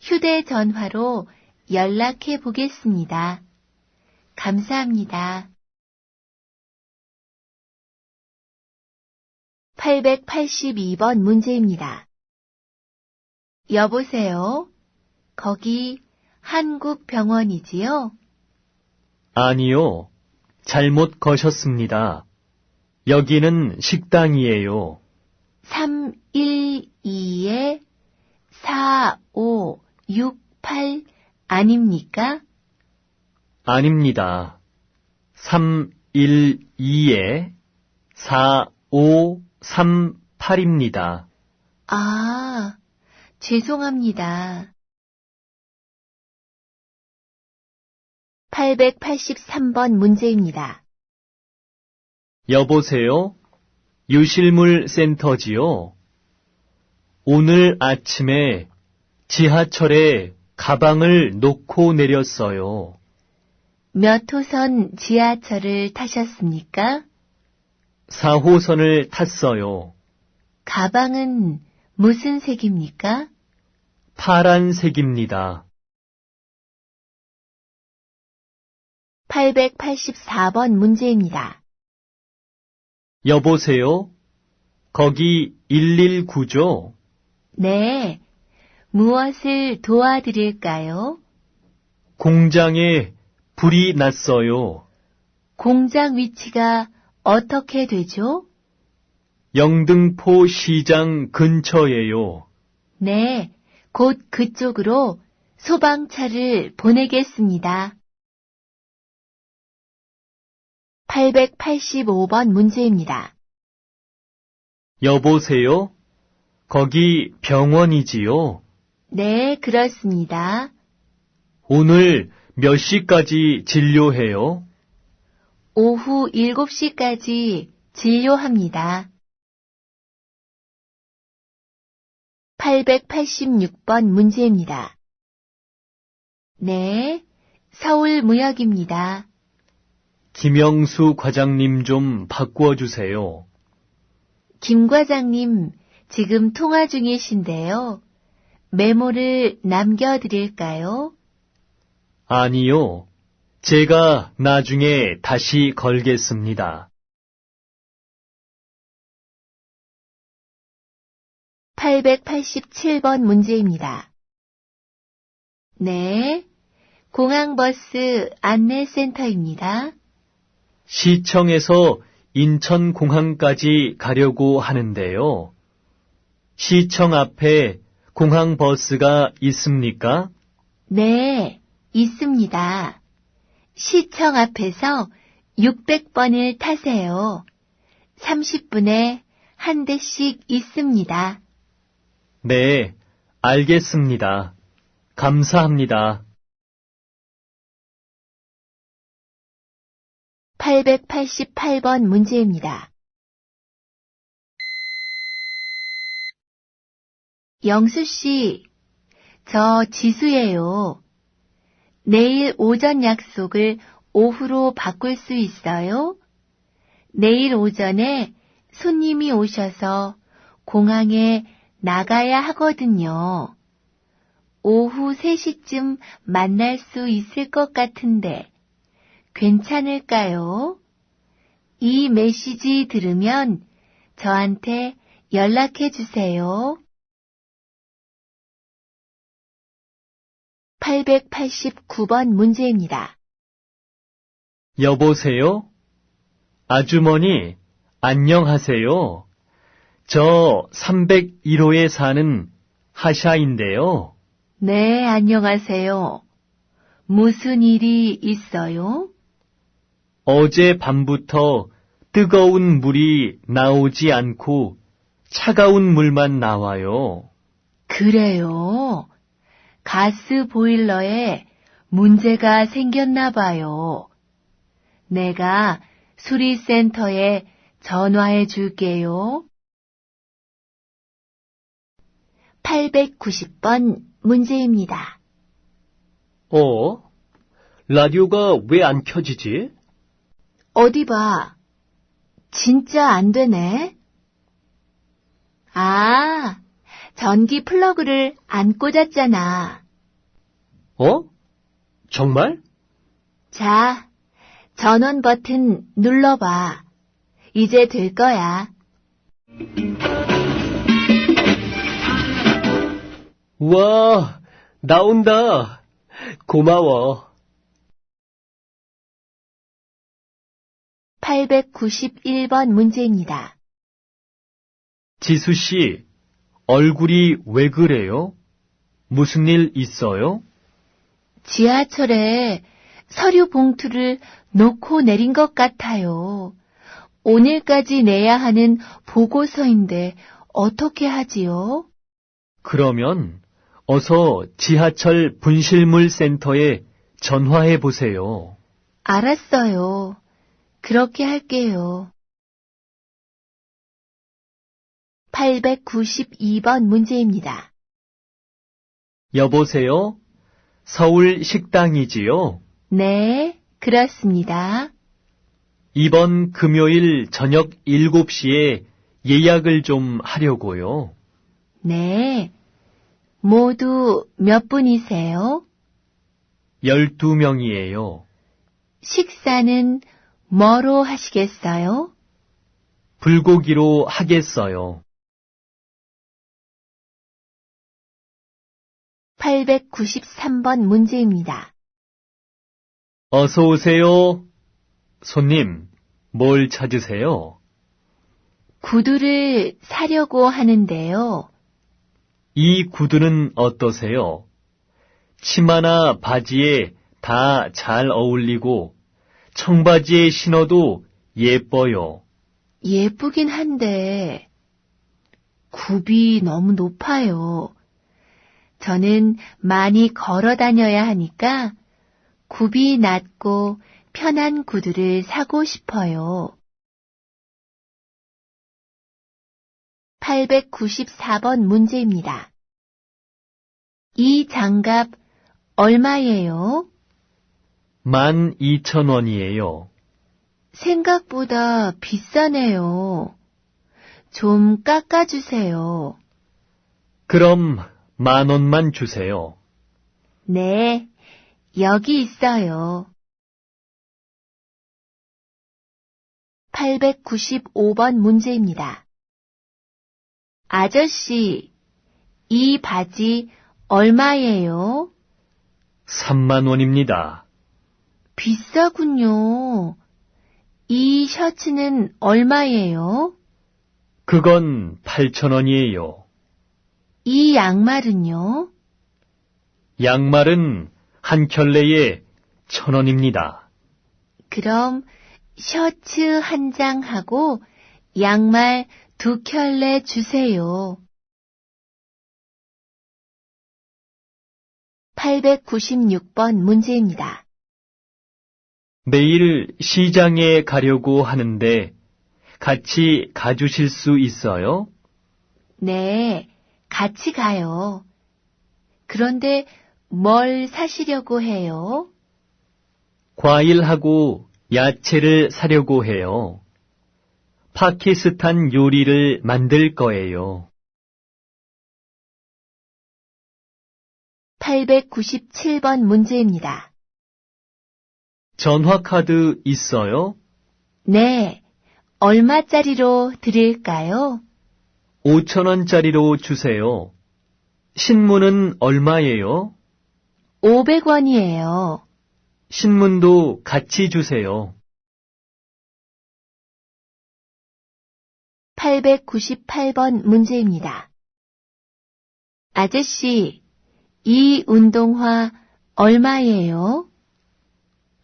휴대전화로 연락해 보겠습니다. 감사합니다. 882번 문제입니다. 여보세요? 거기 한국병원이지요? 아니요. 잘못 거셨습니다. 여기는 식당이에요. 312-4568 아닙니까? 아닙니다. 312-4538입니다. 아, 죄송합니다. 883번 문제입니다. 여보세요? 유실물 센터지요? 오늘 아침에 지하철에 가방을 놓고 내렸어요. 몇 호선 지하철을 타셨습니까? 4호선을 탔어요. 가방은 무슨 색입니까? 파란색입니다. 884번 문제입니다. 여보세요? 거기 119죠? 네, 무엇을 도와드릴까요? 공장에 불이 났어요. 공장 위치가 어떻게 되죠? 영등포 시장 근처예요. 네, 곧 그쪽으로 소방차를 보내겠습니다. 885번 문제입니다. 여보세요? 거기 병원이지요? 네, 그렇습니다. 오늘 몇 시까지 진료해요? 오후 7시까지 진료합니다. 886번 문제입니다. 네, 서울무역입니다. 김영수 과장님 좀 바꾸어주세요. 김 과장님, 지금 통화 중이신데요. 메모를 남겨드릴까요? 아니요. 제가 나중에 다시 걸겠습니다. 887번 문제입니다. 네, 공항버스 안내센터입니다. 시청에서 인천공항까지 가려고 하는데요. 시청 앞에 공항버스가 있습니까? 네, 있습니다. 시청 앞에서 600번을 타세요. 30분에 한 대씩 있습니다. 네, 알겠습니다. 감사합니다. 888번 문제입니다. 영수 씨, 저 지수예요. 내일 오전 약속을 오후로 바꿀 수 있어요? 내일 오전에 손님이 오셔서 공항에 나가야 하거든요. 오후 3시쯤 만날 수 있을 것 같은데 괜찮을까요? 이 메시지 들으면 저한테 연락해 주세요. 889번 문제입니다. 여보세요? 아주머니, 안녕하세요. 저 301호에 사는 하샤인데요. 네, 안녕하세요. 무슨 일이 있어요? 어제 밤부터 뜨거운 물이 나오지 않고 차가운 물만 나와요. 그래요. 가스 보일러에 문제가 생겼나 봐요. 내가 수리센터에 전화해 줄게요. 890번 문제입니다. 라디오가 왜 안 켜지지? 어디 봐. 진짜 안 되네. 아, 전기 플러그를 안 꽂았잖아. 정말? 자, 전원 버튼 눌러봐. 이제 될 거야. 와, 나온다. 고마워. 891번 문제입니다. 지수 씨, 얼굴이 왜 그래요? 무슨 일 있어요? 지하철에 서류 봉투를 놓고 내린 것 같아요. 오늘까지 내야 하는 보고서인데 어떻게 하지요? 그러면 어서 지하철 분실물 센터에 전화해 보세요. 알았어요. 그렇게 할게요. 892번 문제입니다. 여보세요? 서울 식당이지요? 네, 그렇습니다. 이번 금요일 저녁 7시에 예약을 좀 하려고요. 네. 모두 몇 분이세요? 12명이에요. 식사는 뭐로 하시겠어요? 불고기로 하겠어요. 893번 문제입니다. 어서 오세요. 손님, 뭘 찾으세요? 구두를 사려고 하는데요. 이 구두는 어떠세요? 치마나 바지에 다 잘 어울리고 청바지에 신어도 예뻐요. 예쁘긴 한데 굽이 너무 높아요. 저는 많이 걸어 다녀야 하니까 굽이 낮고 편한 구두를 사고 싶어요. 894번 문제입니다. 이 장갑 얼마예요? 12,000원이에요. 생각보다 비싸네요. 좀 깎아주세요. 그럼 10,000원만 주세요. 네, 여기 있어요. 895번 문제입니다. 아저씨, 이 바지 얼마예요? 30,000원입니다. 비싸군요. 이 셔츠는 얼마예요? 그건 8,000원이에요. 이 양말은요? 양말은 한 켤레에 1,000원입니다. 그럼 셔츠 한 장하고 양말 2켤레 주세요. 896번 문제입니다. 내일 시장에 가려고 하는데 같이 가주실 수 있어요? 네, 같이 가요. 그런데 뭘 사시려고 해요? 과일하고 야채를 사려고 해요. 파키스탄 요리를 만들 거예요. 897번 문제입니다. 전화카드 있어요? 네, 얼마짜리로 드릴까요? 5,000원짜리로 주세요. 신문은 얼마예요? 500원이에요. 신문도 같이 주세요. 898번 문제입니다. 아저씨, 이 운동화 얼마예요?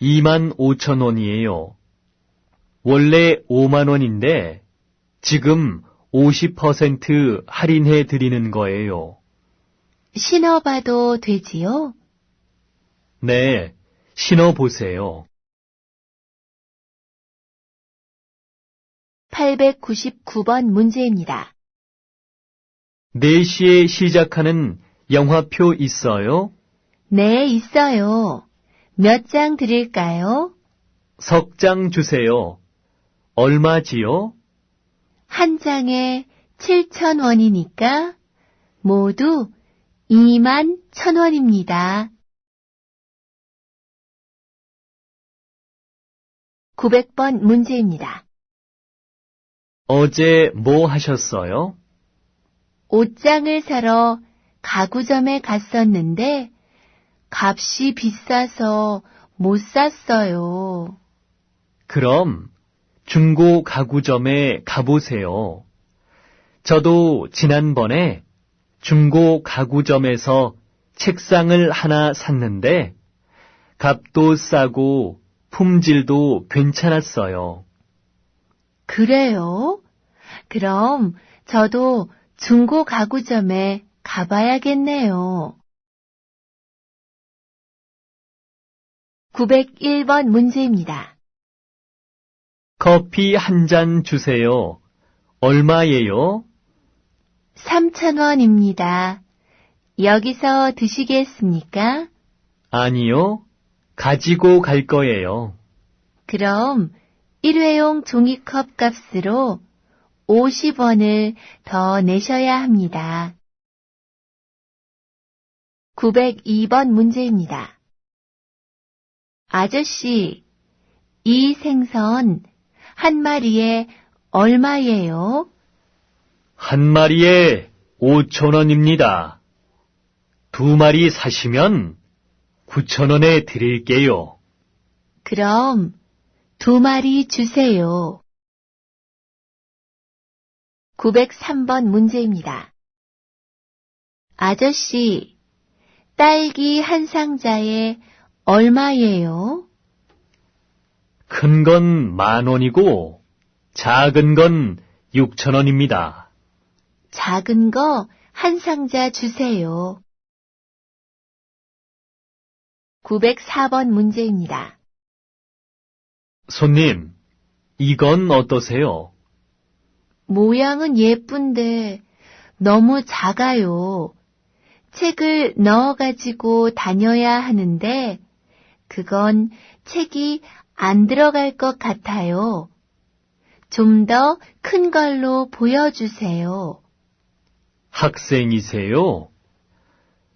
25,000원이에요. 원래 5만 원인데 지금 50% 할인해 드리는 거예요. 신어봐도 되지요? 네, 신어보세요. 899번 문제입니다. 4시에 시작하는 영화표 있어요? 네, 있어요. 몇 장 드릴까요? 석 장 주세요. 얼마지요? 한 장에 7,000원이니까 모두 21,000원입니다. 900번 문제입니다. 어제 뭐 하셨어요? 옷장을 사러 가구점에 갔었는데 값이 비싸서 못 샀어요. 그럼 중고 가구점에 가보세요. 저도 지난번에 중고 가구점에서 책상을 하나 샀는데 값도 싸고 품질도 괜찮았어요. 그래요? 그럼 저도 중고 가구점에 가봐야겠네요. 901번 문제입니다. 커피 한 잔 주세요. 얼마예요? 3,000원입니다. 여기서 드시겠습니까? 아니요. 가지고 갈 거예요. 그럼 일회용 종이컵 값으로 50원을 더 내셔야 합니다. 902번 문제입니다. 아저씨, 이 생선 한 마리에 얼마예요? 한 마리에 5,000원입니다. 2마리 사시면 9,000원에 드릴게요. 그럼 2마리 주세요. 903번 문제입니다. 아저씨, 딸기 한 상자에 얼마예요? 큰 건 10,000원이고 작은 건 6,000원입니다. 작은 거 한 상자 주세요. 904번 문제입니다. 손님, 이건 어떠세요? 모양은 예쁜데 너무 작아요. 책을 넣어가지고 다녀야 하는데 그건 책이 안 들어갈 것 같아요. 좀 더 큰 걸로 보여주세요. 학생이세요?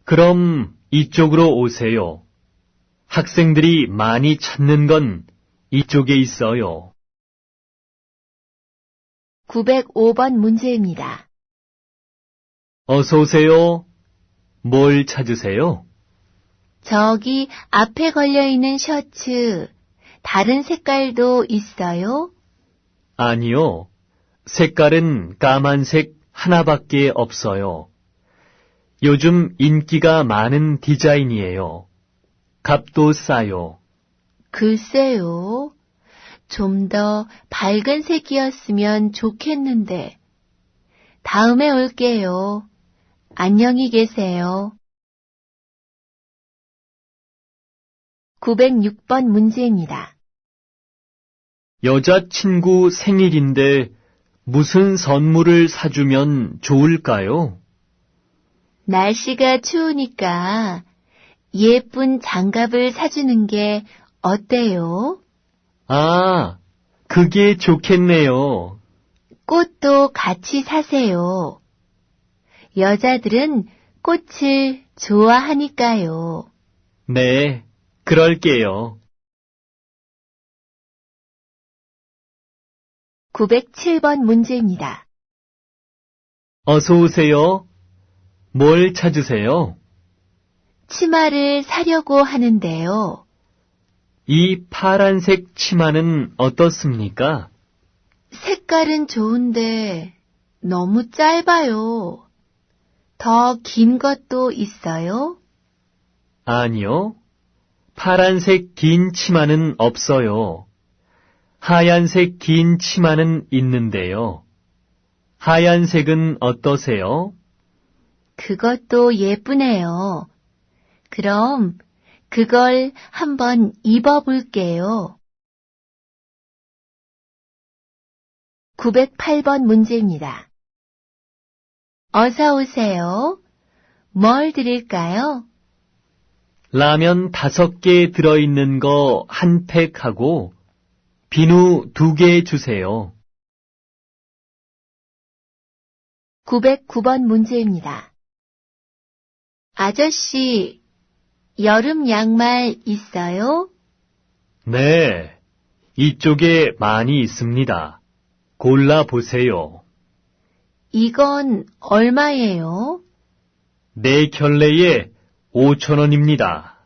그럼 이쪽으로 오세요. 학생들이 많이 찾는 건 이쪽에 있어요. 905번 문제입니다. 어서 오세요. 뭘 찾으세요? 저기 앞에 걸려있는 셔츠, 다른 색깔도 있어요? 아니요. 색깔은 까만색 하나밖에 없어요. 요즘 인기가 많은 디자인이에요. 값도 싸요. 글쎄요. 좀 더 밝은 색이었으면 좋겠는데. 다음에 올게요. 안녕히 계세요. 906번 문제입니다. 여자친구 생일인데 무슨 선물을 사주면 좋을까요? 날씨가 추우니까 예쁜 장갑을 사주는 게 어때요? 아, 그게 좋겠네요. 꽃도 같이 사세요. 여자들은 꽃을 좋아하니까요. 네, 그럴게요. 907번 문제입니다. 어서 오세요. 뭘 찾으세요? 치마를 사려고 하는데요. 이 파란색 치마는 어떻습니까? 색깔은 좋은데 너무 짧아요. 더 긴 것도 있어요? 아니요. 파란색 긴 치마는 없어요. 하얀색 긴 치마는 있는데요. 하얀색은 어떠세요? 그것도 예쁘네요. 그럼 그걸 한번 입어볼게요. 908번 문제입니다. 어서 오세요. 뭘 드릴까요? 라면 5개 들어있는 거 한 팩하고 비누 2개 주세요. 909번 문제입니다. 아저씨, 여름 양말 있어요? 네, 이쪽에 많이 있습니다. 골라보세요. 이건 얼마예요? 4켤레에 5,000원입니다.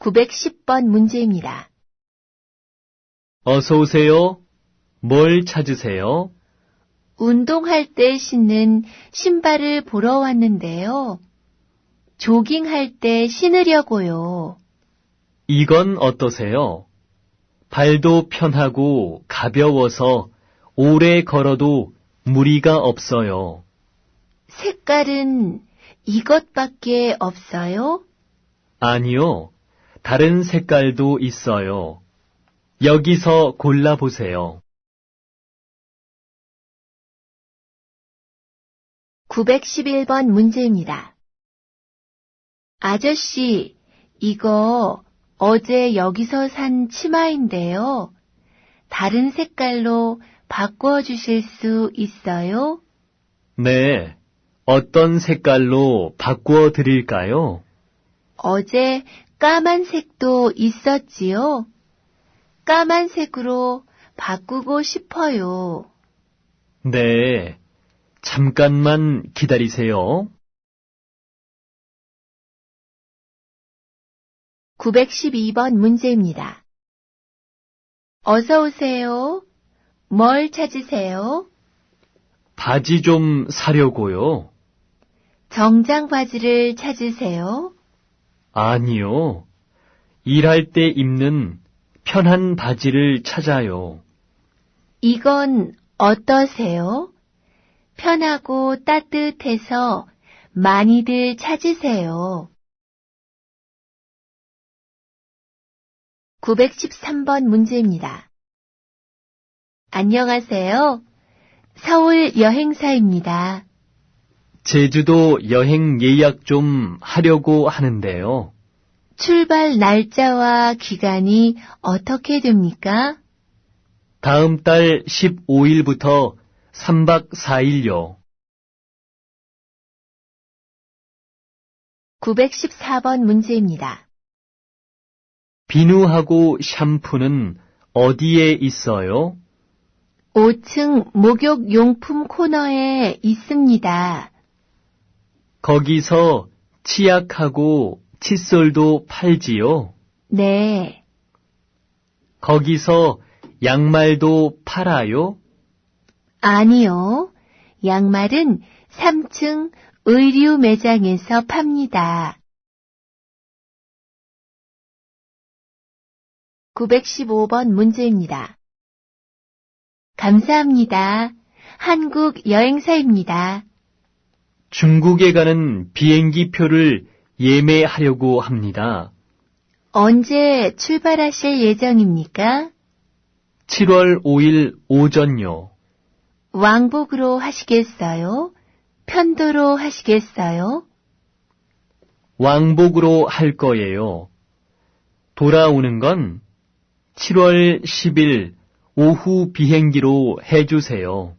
910번 문제입니다. 어서 오세요. 뭘 찾으세요? 운동할 때 신는 신발을 보러 왔는데요. 조깅할 때 신으려고요. 이건 어떠세요? 발도 편하고 가벼워서 오래 걸어도 무리가 없어요. 색깔은 이것밖에 없어요? 아니요. 다른 색깔도 있어요. 여기서 골라보세요. 911번 문제입니다. 아저씨, 이거 어제 여기서 산 치마인데요. 다른 색깔로 바꿔 주실 수 있어요? 네. 어떤 색깔로 바꾸어 드릴까요? 어제 까만색도 있었지요? 까만색으로 바꾸고 싶어요. 네. 잠깐만 기다리세요. 912번 문제입니다. 어서 오세요. 뭘 찾으세요? 바지 좀 사려고요. 정장 바지를 찾으세요? 아니요. 일할 때 입는 편한 바지를 찾아요. 이건 어떠세요? 편하고 따뜻해서 많이들 찾으세요. 913번 문제입니다. 안녕하세요. 서울 여행사입니다. 제주도 여행 예약 좀 하려고 하는데요. 출발 날짜와 기간이 어떻게 됩니까? 다음 달 15일부터 3박 4일요. 914번 문제입니다. 비누하고 샴푸는 어디에 있어요? 5층 목욕용품 코너에 있습니다. 거기서 치약하고 칫솔도 팔지요? 네, 거기서 양말도 팔아요? 아니요. 양말은 3층 의류 매장에서 팝니다. 915번 문제입니다. 감사합니다. 한국 여행사입니다. 중국에 가는 비행기 표를 예매하려고 합니다. 언제 출발하실 예정입니까? 7월 5일 오전요. 왕복으로 하시겠어요? 편도로 하시겠어요? 왕복으로 할 거예요. 돌아오는 건 7월 10일 오후 비행기로 해주세요.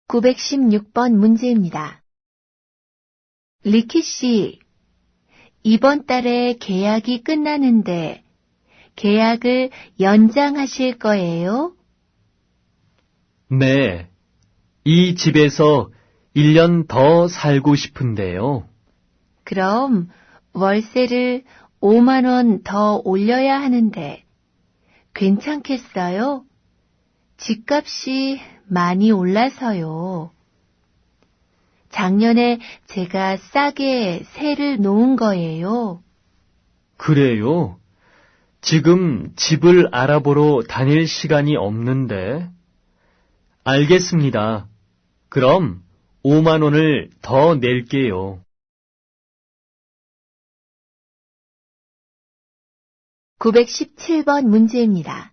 916번 문제입니다. 리키 씨, 이번 달에 계약이 끝나는데 계약을 연장하실 거예요? 네. 이 집에서 1년 더 살고 싶은데요. 그럼 월세를 5만 원 더 올려야 하는데 괜찮겠어요? 집값이 많이 올라서요. 작년에 제가 싸게 세를 놓은 거예요. 그래요? 지금 집을 알아보러 다닐 시간이 없는데. 알겠습니다. 그럼 5만 원을 더 낼게요. 917번 문제입니다.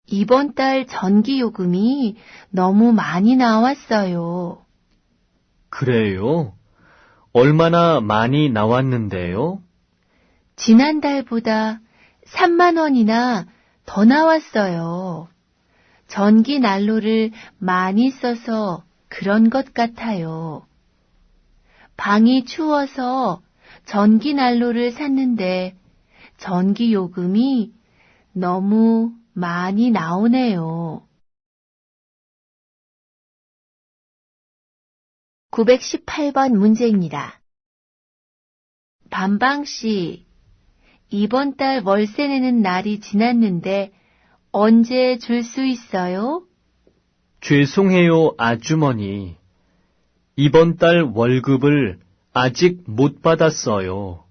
이번 달 전기 요금이 너무 많이 나왔어요. 그래요? 얼마나 많이 나왔는데요? 지난달보다 3만 원이나 더 나왔어요. 전기 난로를 많이 써서 그런 것 같아요. 방이 추워서 전기 난로를 샀는데 전기 요금이 너무 많이 나오네요. 918번 문제입니다. 반방씨, 이번 달 월세 내는 날이 지났는데 언제 줄 수 있어요? 죄송해요, 아주머니. 이번 달 월급을 아직 못 받았어요.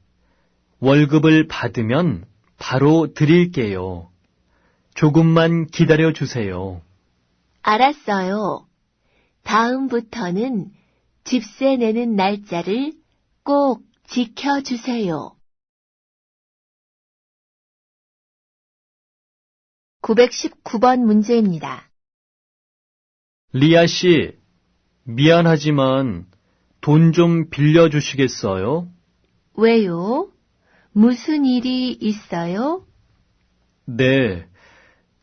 월급을 받으면 바로 드릴게요. 조금만 기다려 주세요. 알았어요. 다음부터는 집세 내는 날짜를 꼭 지켜주세요. 919번 문제입니다. 리아 씨, 미안하지만 돈 좀 빌려주시겠어요? 왜요? 무슨 일이 있어요? 네,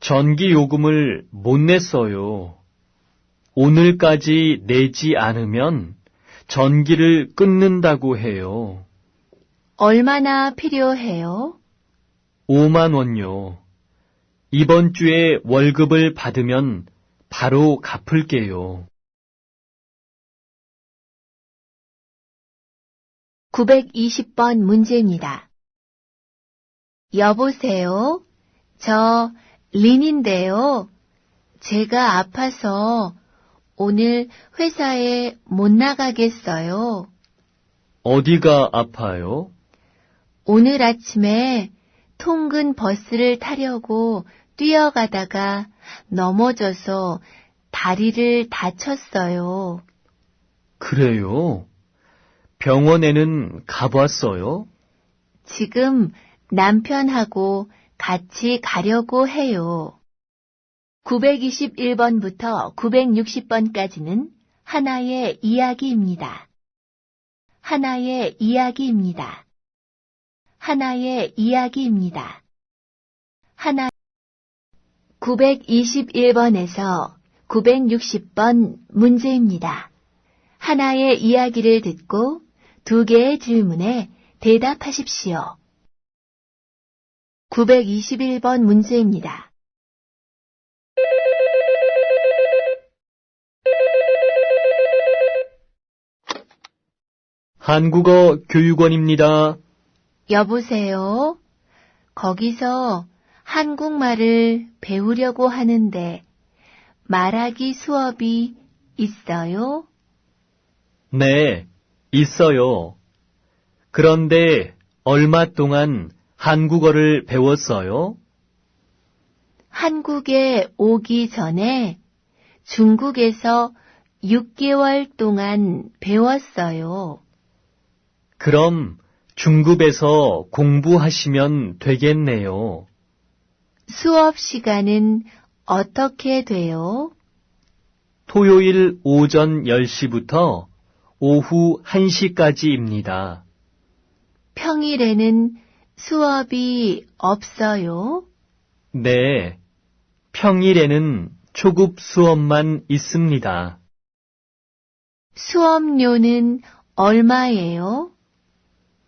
전기 요금을 못 냈어요. 오늘까지 내지 않으면 전기를 끊는다고 해요. 얼마나 필요해요? 5만 원요. 이번 주에 월급을 받으면 바로 갚을게요. 920번 문제입니다. 여보세요? 저 린인데요. 제가 아파서 오늘 회사에 못 나가겠어요. 어디가 아파요? 오늘 아침에 통근 버스를 타려고 뛰어가다가 넘어져서 다리를 다쳤어요. 그래요? 병원에는 가봤어요? 지금 남편하고 같이 가려고 해요. 921번부터 960번까지는 하나의 이야기입니다. 하나의 이야기입니다. 하나의 이야기입니다. 921번에서 960번 문제입니다. 하나의 이야기를 듣고 두 개의 질문에 대답하십시오. 921번 문제입니다. 한국어 교육원입니다. 여보세요? 거기서 한국말을 배우려고 하는데 말하기 수업이 있어요? 네, 있어요. 그런데 얼마 동안 한국어를 배웠어요? 한국에 오기 전에 중국에서 6개월 동안 배웠어요. 그럼 중국에서 공부하시면 되겠네요. 수업 시간은 어떻게 돼요? 토요일 오전 10시부터 오후 1시까지입니다. 평일에는 수업이 없어요? 네, 평일에는 초급 수업만 있습니다. 수업료는 얼마예요?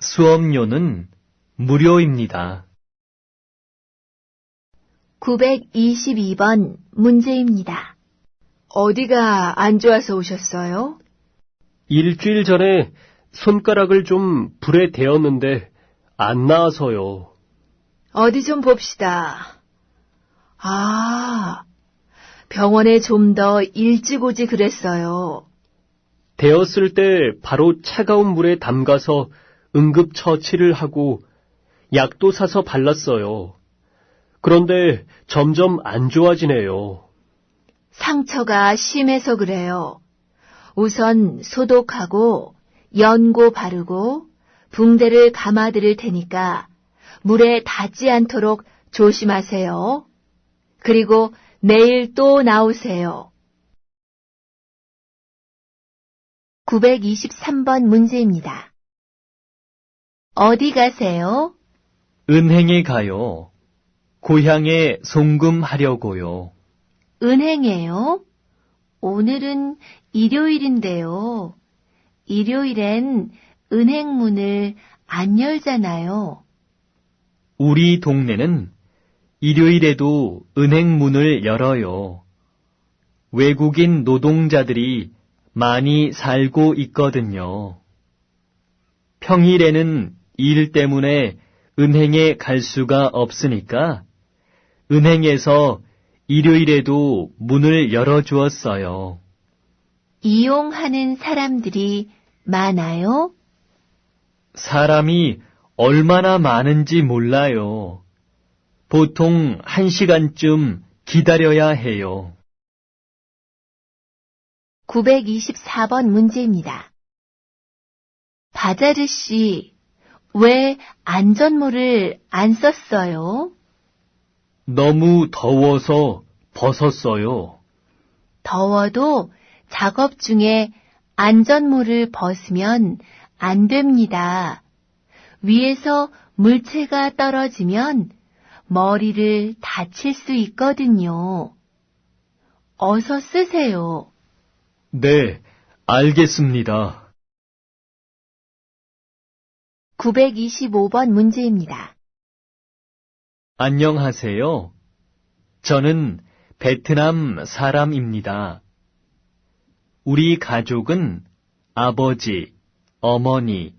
수업료는 무료입니다. 922번 문제입니다. 어디가 안 좋아서 오셨어요? 일주일 전에 손가락을 좀 불에 데웠는데 안 나아서요. 어디 좀 봅시다. 병원에 좀 더 일찍 오지 그랬어요. 데웠을 때 바로 차가운 물에 담가서 응급처치를 하고 약도 사서 발랐어요. 그런데 점점 안 좋아지네요. 상처가 심해서 그래요. 우선 소독하고 연고 바르고 붕대를 감아드릴 테니까 물에 닿지 않도록 조심하세요. 그리고 내일 또 나오세요. 923번 문제입니다. 어디 가세요? 은행에 가요. 고향에 송금하려고요. 은행에요? 오늘은 일요일인데요. 일요일엔 은행 문을 안 열잖아요. 우리 동네는 일요일에도 은행 문을 열어요. 외국인 노동자들이 많이 살고 있거든요. 평일에는 일 때문에 은행에 갈 수가 없으니까 은행에서 일요일에도 문을 열어주었어요. 이용하는 사람들이 많아요? 사람이 얼마나 많은지 몰라요. 보통 1시간쯤 기다려야 해요. 924번 문제입니다. 바자르 씨, 왜 안전모를 안 썼어요? 너무 더워서 벗었어요. 더워도 작업 중에 안전모를 벗으면 안 됩니다. 위에서 물체가 떨어지면 머리를 다칠 수 있거든요. 어서 쓰세요. 네, 알겠습니다. 925번 문제입니다. 안녕하세요. 저는 베트남 사람입니다. 우리 가족은 아버지, 어머니,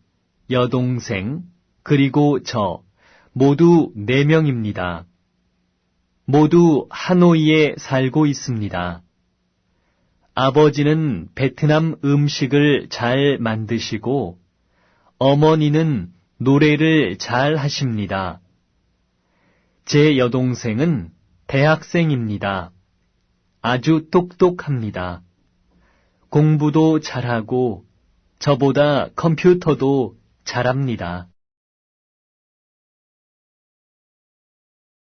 여동생, 그리고 저 모두 4명입니다. 모두 하노이에 살고 있습니다. 아버지는 베트남 음식을 잘 만드시고 어머니는 노래를 잘 하십니다. 제 여동생은 대학생입니다. 아주 똑똑합니다. 공부도 잘하고 저보다 컴퓨터도 잘합니다.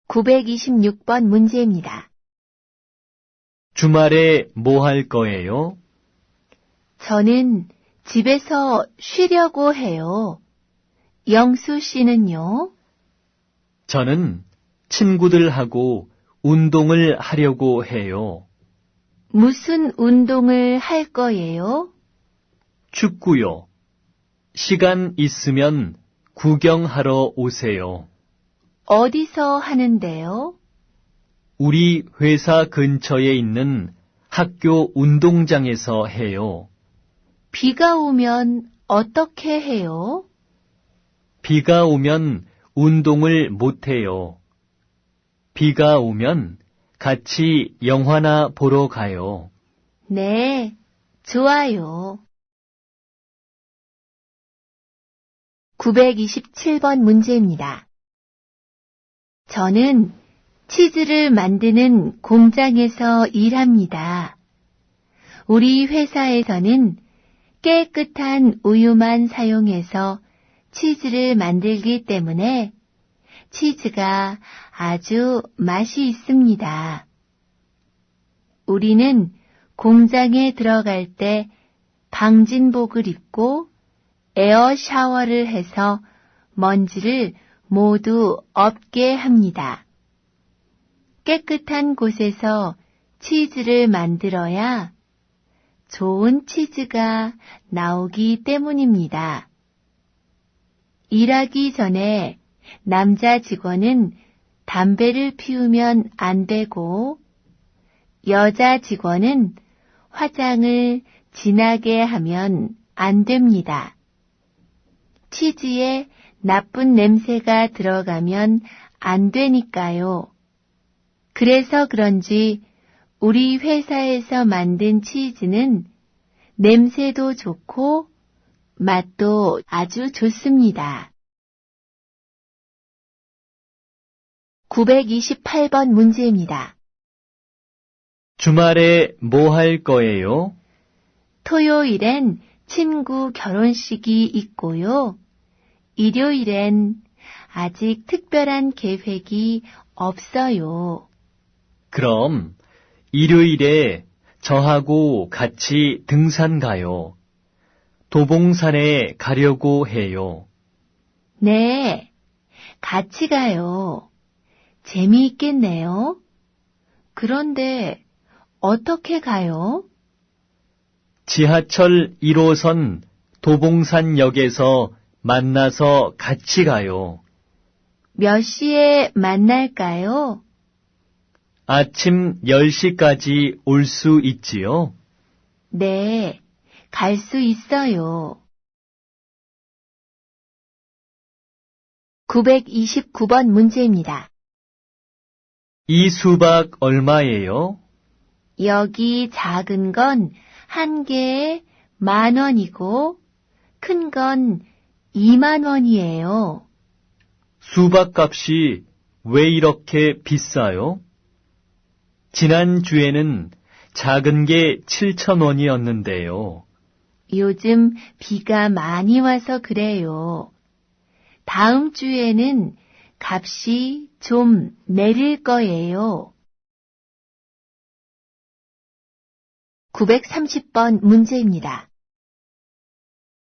926번 문제입니다. 주말에 뭐 할 거예요? 저는 집에서 쉬려고 해요. 영수 씨는요? 저는 친구들하고 운동을 하려고 해요. 무슨 운동을 할 거예요? 축구요. 시간 있으면 구경하러 오세요. 어디서 하는데요? 우리 회사 근처에 있는 학교 운동장에서 해요. 비가 오면 어떻게 해요? 비가 오면 운동을 못 해요. 비가 오면 같이 영화나 보러 가요. 네, 좋아요. 927번 문제입니다. 저는 치즈를 만드는 공장에서 일합니다. 우리 회사에서는 깨끗한 우유만 사용해서 치즈를 만들기 때문에 치즈가 아주 맛이 있습니다. 우리는 공장에 들어갈 때 방진복을 입고 에어 샤워를 해서 먼지를 모두 없게 합니다. 깨끗한 곳에서 치즈를 만들어야 좋은 치즈가 나오기 때문입니다. 일하기 전에 남자 직원은 담배를 피우면 안 되고, 여자 직원은 화장을 진하게 하면 안 됩니다. 치즈에 나쁜 냄새가 들어가면 안 되니까요. 그래서 그런지 우리 회사에서 만든 치즈는 냄새도 좋고 맛도 아주 좋습니다. 928번 문제입니다. 주말에 뭐 할 거예요? 토요일엔 친구 결혼식이 있고요. 일요일엔 아직 특별한 계획이 없어요. 그럼 일요일에 저하고 같이 등산 가요. 도봉산에 가려고 해요. 네, 같이 가요. 재미있겠네요. 그런데 어떻게 가요? 지하철 1호선 도봉산역에서 만나서 같이 가요. 몇 시에 만날까요? 아침 10시까지 올 수 있지요? 네, 갈 수 있어요. 929번 문제입니다. 이 수박 얼마예요? 여기 작은 건 한 개에 10,000원이고 큰 건 20,000원이에요. 수박 값이 왜 이렇게 비싸요? 지난주에는 작은 게 7,000원이었는데요. 요즘 비가 많이 와서 그래요. 다음 주에는 값이 좀 내릴 거예요. 930번 문제입니다.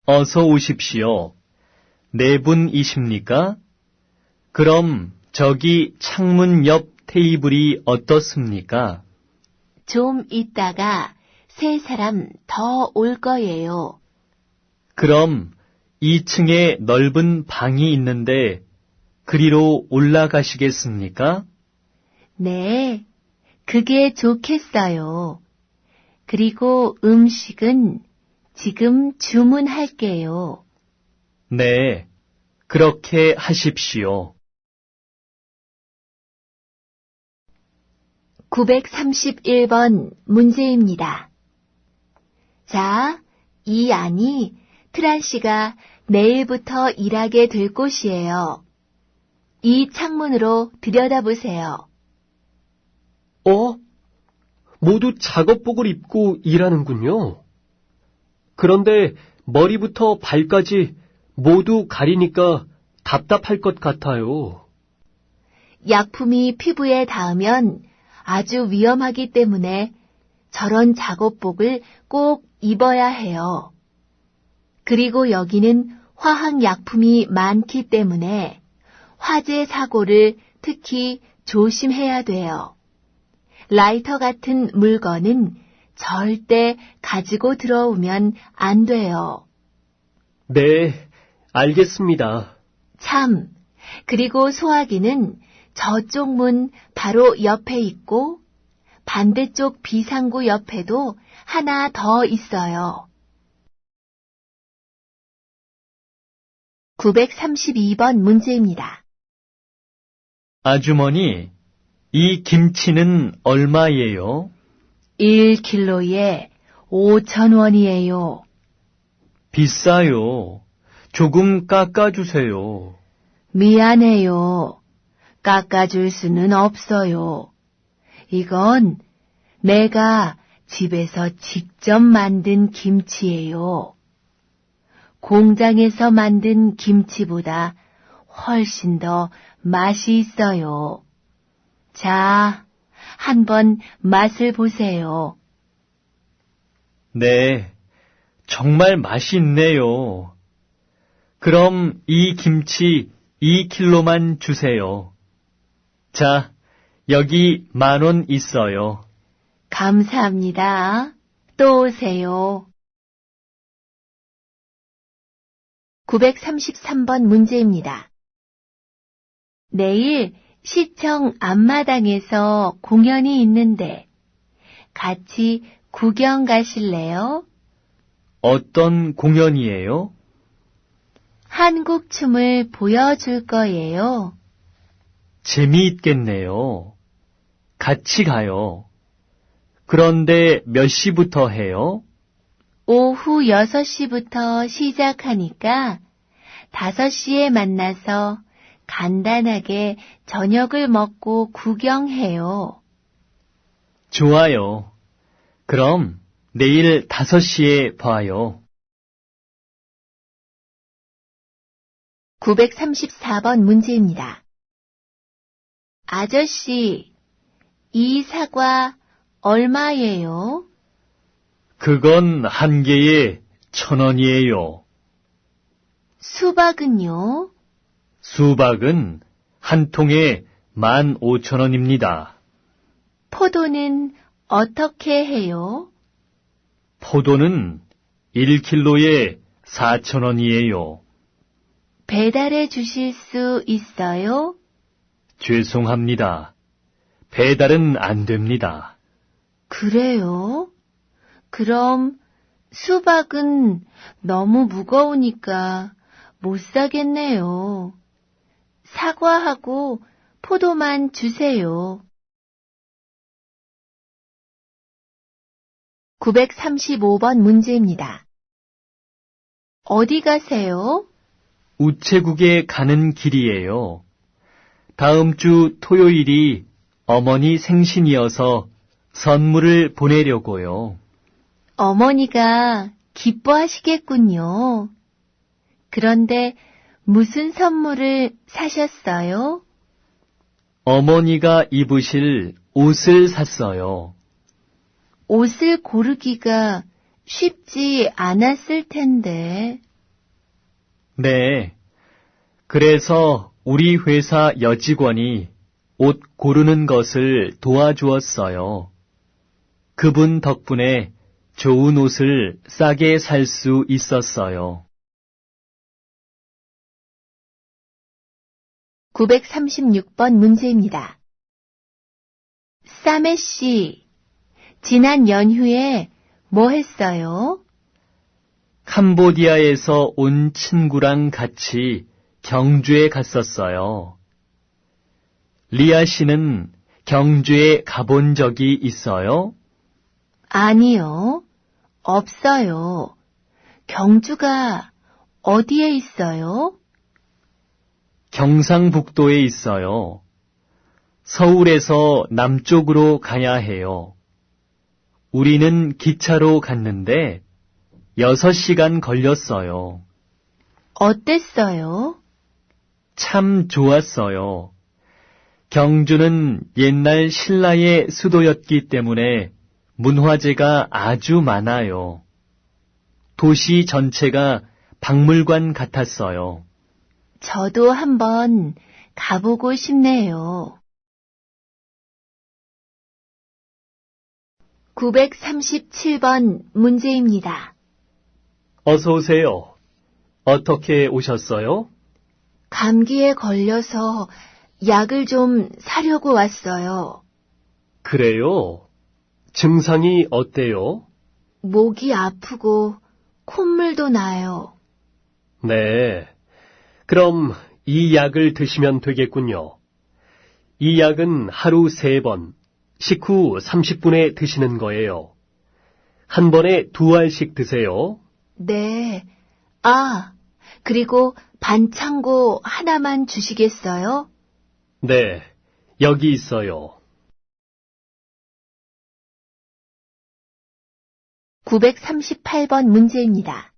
어서 오십시오. 네 분이십니까? 그럼 저기 창문 옆 테이블이 어떻습니까? 좀 있다가 3사람 더 올 거예요. 그럼 2층에 넓은 방이 있는데 그리로 올라가시겠습니까? 네, 그게 좋겠어요. 그리고 음식은 지금 주문할게요. 네, 그렇게 하십시오. 931번 문제입니다. 자, 이 안이 트란 씨가 내일부터 일하게 될 곳이에요. 이 창문으로 들여다보세요. 모두 작업복을 입고 일하는군요. 그런데 머리부터 발까지 모두 가리니까 답답할 것 같아요. 약품이 피부에 닿으면 아주 위험하기 때문에 저런 작업복을 꼭 입어야 해요. 그리고 여기는 화학약품이 많기 때문에 화재 사고를 특히 조심해야 돼요. 라이터 같은 물건은 절대 가지고 들어오면 안 돼요. 네, 알겠습니다. 참, 그리고 소화기는 저쪽 문 바로 옆에 있고 반대쪽 비상구 옆에도 하나 더 있어요. 932번 문제입니다. 아주머니, 이 김치는 얼마예요? 1kg에 5,000원이에요. 비싸요. 조금 깎아주세요. 미안해요. 깎아줄 수는 없어요. 이건 내가 집에서 직접 만든 김치예요. 공장에서 만든 김치보다 훨씬 더 맛이 있어요. 자, 한번 맛을 보세요. 네, 정말 맛이 있네요. 그럼 이 김치 2kg만 주세요. 자, 여기 10,000원 있어요. 감사합니다. 또 오세요. 933번 문제입니다. 내일 시청 앞마당에서 공연이 있는데 같이 구경 가실래요? 어떤 공연이에요? 한국 춤을 보여줄 거예요. 재미있겠네요. 같이 가요. 그런데 몇 시부터 해요? 오후 6시부터 시작하니까 5시에 만나서 간단하게 저녁을 먹고 구경해요. 좋아요. 그럼 내일 5시에 봐요. 934번 문제입니다. 아저씨, 이 사과 얼마예요? 그건 한 개에 1,000원이에요. 수박은요? 수박은 한 통에 15,000원입니다. 포도는 어떻게 해요? 포도는 1킬로에 4,000원이에요. 배달해 주실 수 있어요? 죄송합니다. 배달은 안 됩니다. 그래요? 그럼 수박은 너무 무거우니까 못 사겠네요. 사과하고 포도만 주세요. 935번 문제입니다. 어디 가세요? 우체국에 가는 길이에요. 다음 주 토요일이 어머니 생신이어서 선물을 보내려고요. 어머니가 기뻐하시겠군요. 그런데 무슨 선물을 사셨어요? 어머니가 입으실 옷을 샀어요. 옷을 고르기가 쉽지 않았을 텐데. 네. 그래서 우리 회사 여직원이 옷 고르는 것을 도와주었어요. 그분 덕분에 좋은 옷을 싸게 살 수 있었어요. 936번 문제입니다. 싸메 씨, 지난 연휴에 뭐 했어요? 캄보디아에서 온 친구랑 같이 경주에 갔었어요. 리아 씨는 경주에 가본 적이 있어요? 아니요, 없어요. 경주가 어디에 있어요? 경상북도에 있어요. 서울에서 남쪽으로 가야 해요. 우리는 기차로 갔는데 6시간 걸렸어요. 어땠어요? 참 좋았어요. 경주는 옛날 신라의 수도였기 때문에 문화재가 아주 많아요. 도시 전체가 박물관 같았어요. 저도 한번 가보고 싶네요. 937번 문제입니다. 어서 오세요. 어떻게 오셨어요? 감기에 걸려서 약을 좀 사려고 왔어요. 그래요? 증상이 어때요? 목이 아프고 콧물도 나요. 네. 그럼 이 약을 드시면 되겠군요. 이 약은 하루 3번, 식후 30분에 드시는 거예요. 한 번에 2알씩 드세요. 네. 아, 그리고 반창고 하나만 주시겠어요? 네, 여기 있어요. 938번 문제입니다.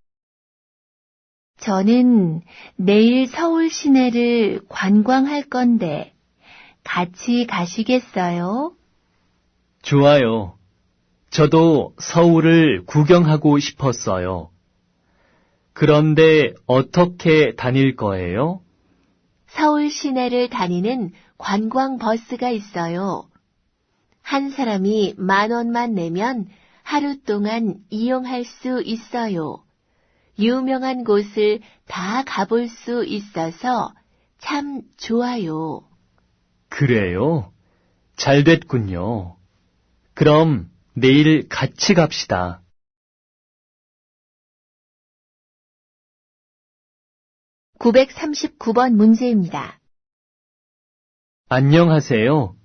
저는 내일 서울 시내를 관광할 건데 같이 가시겠어요? 좋아요. 저도 서울을 구경하고 싶었어요. 그런데 어떻게 다닐 거예요? 서울 시내를 다니는 관광 버스가 있어요. 한 사람이 10,000원만 내면 하루 동안 이용할 수 있어요. 유명한 곳을 다 가볼 수 있어서 참 좋아요. 그래요? 잘 됐군요. 그럼 내일 같이 갑시다. (939번) 문제입니다. 안녕하세요.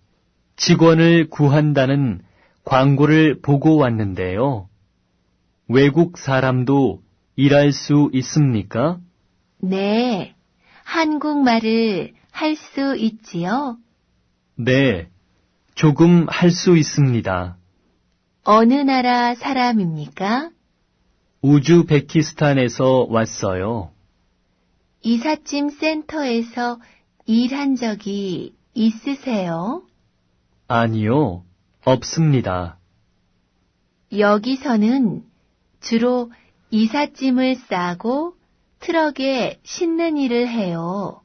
직원을 구한다는 광고를 보고 왔는데요. 외국 사람도 일할 수 있습니까? 네, 한국말을 할 수 있지요? 네, 조금 할 수 있습니다. 어느 나라 사람입니까? 우즈베키스탄에서 왔어요. 이삿짐 센터에서 일한 적이 있으세요? 아니요, 없습니다. 여기서는 주로 이삿짐을 싸고 트럭에 싣는 일을 해요.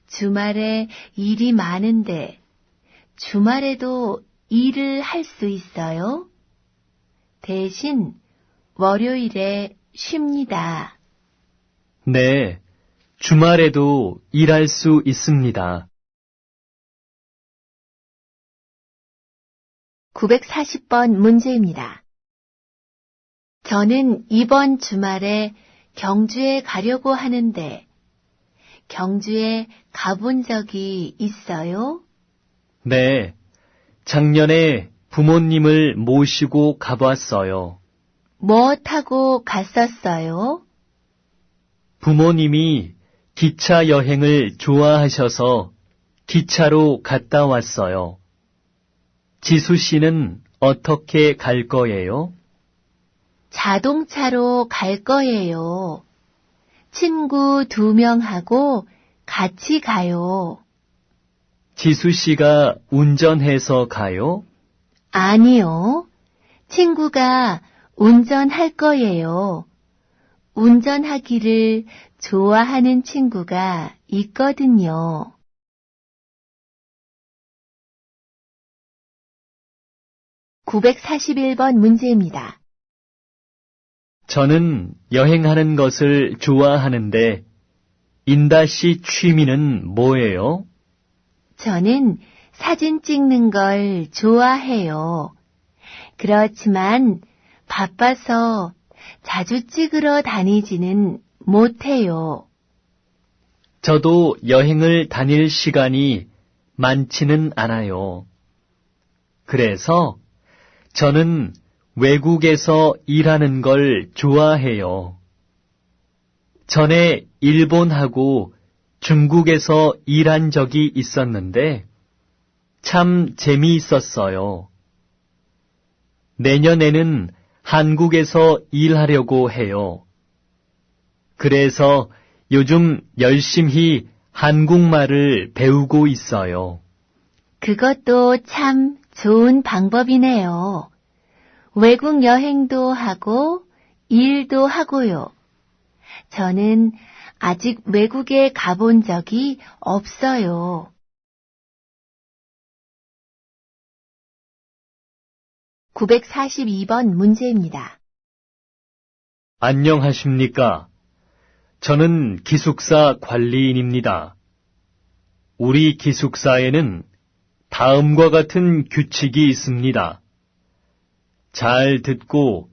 주말에 일이 많은데 주말에도 일을 할 수 있어요? 대신 월요일에 쉽니다. 네, 주말에도 일할 수 있습니다. 940번 문제입니다. 저는 이번 주말에 경주에 가려고 하는데 경주에 가본 적이 있어요? 네, 작년에 부모님을 모시고 가봤어요. 뭐 타고 갔었어요? 부모님이 기차 여행을 좋아하셔서 기차로 갔다 왔어요. 지수 씨는 어떻게 갈 거예요? 자동차로 갈 거예요. 친구 2명하고 같이 가요. 지수 씨가 운전해서 가요? 아니요. 친구가 운전할 거예요. 운전하기를 좋아하는 친구가 있거든요. (941번) 문제입니다. 저는 여행하는 것을 좋아하는데 인다 씨 취미는 뭐예요? 저는 사진 찍는 걸 좋아해요. 그렇지만 바빠서 자주 찍으러 다니지는 못해요. 저도 여행을 다닐 시간이 많지는 않아요. 그래서 저는 외국에서 일하는 걸 좋아해요. 전에 일본하고 중국에서 일한 적이 있었는데 참 재미있었어요. 내년에는 한국에서 일하려고 해요. 그래서 요즘 열심히 한국말을 배우고 있어요. 그것도 참 좋은 방법이네요. 외국 여행도 하고 일도 하고요. 저는 아직 외국에 가본 적이 없어요. 942번 문제입니다. 안녕하십니까? 저는 기숙사 관리인입니다. 우리 기숙사에는 다음과 같은 규칙이 있습니다. 잘 듣고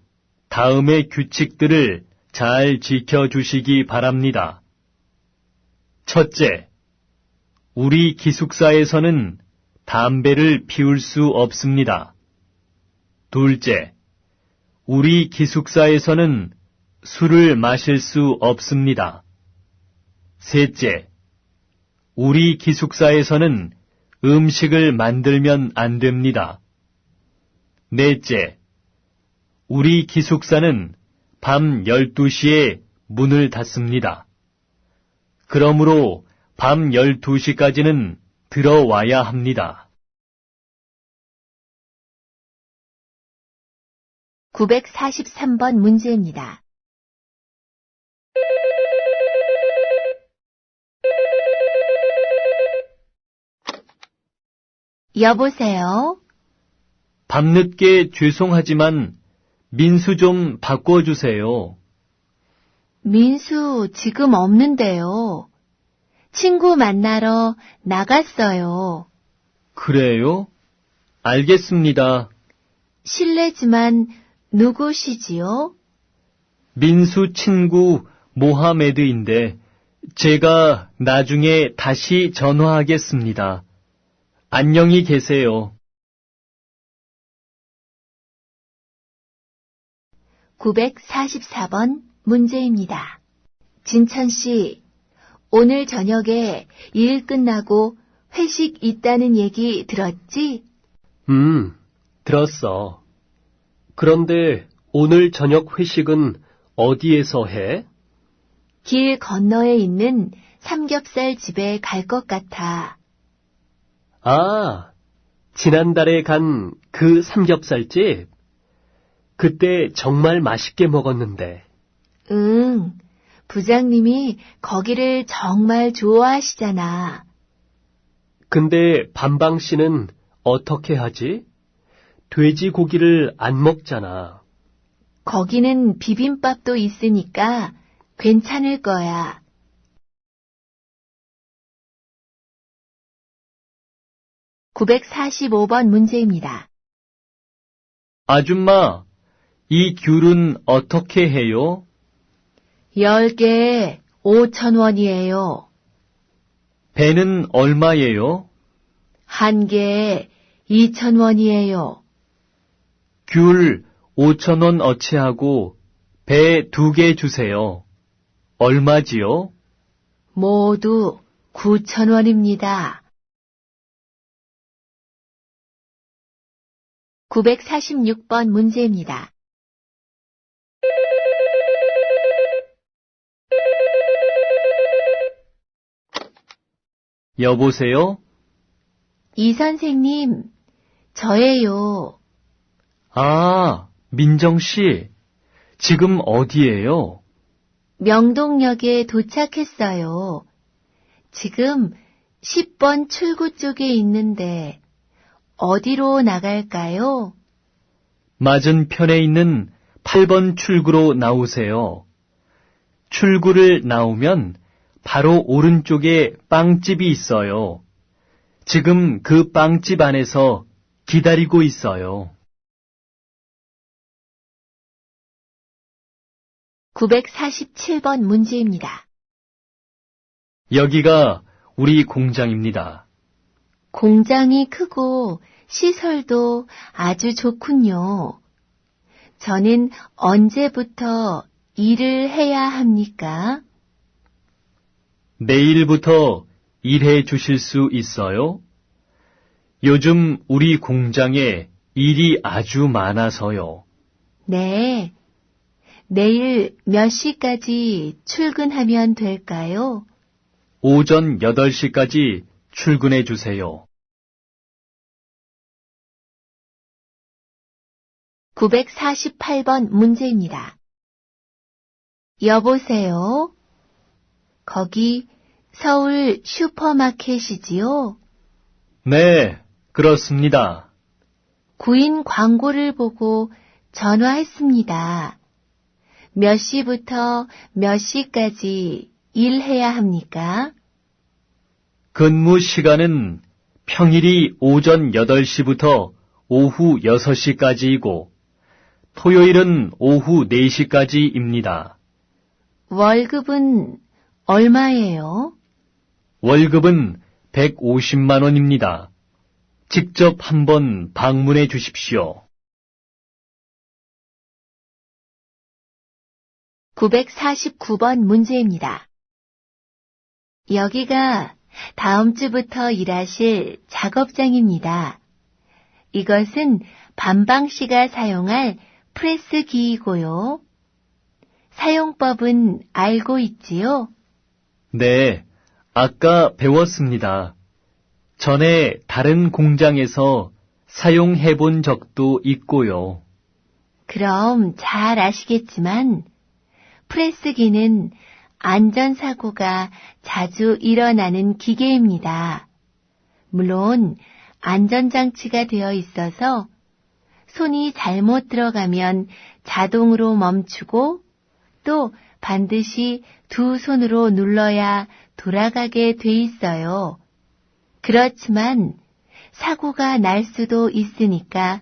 다음의 규칙들을 잘 지켜주시기 바랍니다. 첫째, 우리 기숙사에서는 담배를 피울 수 없습니다. 둘째, 우리 기숙사에서는 술을 마실 수 없습니다. 셋째, 우리 기숙사에서는 음식을 만들면 안 됩니다. 넷째, 우리 기숙사는 밤 12시에 문을 닫습니다. 그러므로 밤 12시까지는 들어와야 합니다. 943번 문제입니다. 여보세요? 밤늦게 죄송하지만 민수 좀 바꿔주세요. 민수 지금 없는데요. 친구 만나러 나갔어요. 그래요? 알겠습니다. 실례지만 누구시지요? 민수 친구 모하메드인데 제가 나중에 다시 전화하겠습니다. 안녕히 계세요. 944번 문제입니다. 진천 씨, 오늘 저녁에 일 끝나고 회식 있다는 얘기 들었지? 들었어. 그런데 오늘 저녁 회식은 어디에서 해? 길 건너에 있는 삼겹살 집에 갈 것 같아. 아, 지난달에 간 그 삼겹살집? 그때 정말 맛있게 먹었는데. 응, 부장님이 거기를 정말 좋아하시잖아. 근데 반방 씨는 어떻게 하지? 돼지고기를 안 먹잖아. 거기는 비빔밥도 있으니까 괜찮을 거야. (945번) 문제입니다. 아줌마, 이 귤은 어떻게 해요? 10개에 5,000원이에요. 배는 얼마예요? 한 개에 2,000원이에요. 귤 5,000원 어치하고 배 2개 주세요. 얼마지요? 모두 9,000원입니다. 946번 문제입니다. 여보세요? 이 선생님, 저예요. 아, 민정 씨. 지금 어디예요? 명동역에 도착했어요. 지금 10번 출구 쪽에 있는데 어디로 나갈까요? 맞은편에 있는 8번 출구로 나오세요. 출구를 나오면 바로 오른쪽에 빵집이 있어요. 지금 그 빵집 안에서 기다리고 있어요. 947번 문제입니다. 여기가 우리 공장입니다. 공장이 크고 시설도 아주 좋군요. 저는 언제부터 일을 해야 합니까? 내일부터 일해 주실 수 있어요? 요즘 우리 공장에 일이 아주 많아서요. 네. 내일 몇 시까지 출근하면 될까요? 오전 8시까지 출근해 주세요. 948번 문제입니다. 여보세요? 거기 서울 슈퍼마켓이지요? 네, 그렇습니다. 구인 광고를 보고 전화했습니다. 몇 시부터 몇 시까지 일해야 합니까? 근무 시간은 평일이 오전 8시부터 오후 6시까지이고 토요일은 오후 4시까지입니다. 월급은 얼마예요? 월급은 150만 원입니다. 직접 한번 방문해 주십시오. 949번 문제입니다. 여기가 다음 주부터 일하실 작업장입니다. 이것은 반방 씨가 사용할 프레스기이고요. 사용법은 알고 있지요? 네, 아까 배웠습니다. 전에 다른 공장에서 사용해 본 적도 있고요. 그럼 잘 아시겠지만 프레스기는 안전사고가 자주 일어나는 기계입니다. 물론 안전장치가 되어 있어서 손이 잘못 들어가면 자동으로 멈추고 또 반드시 두 손으로 눌러야 돌아가게 돼 있어요. 그렇지만 사고가 날 수도 있으니까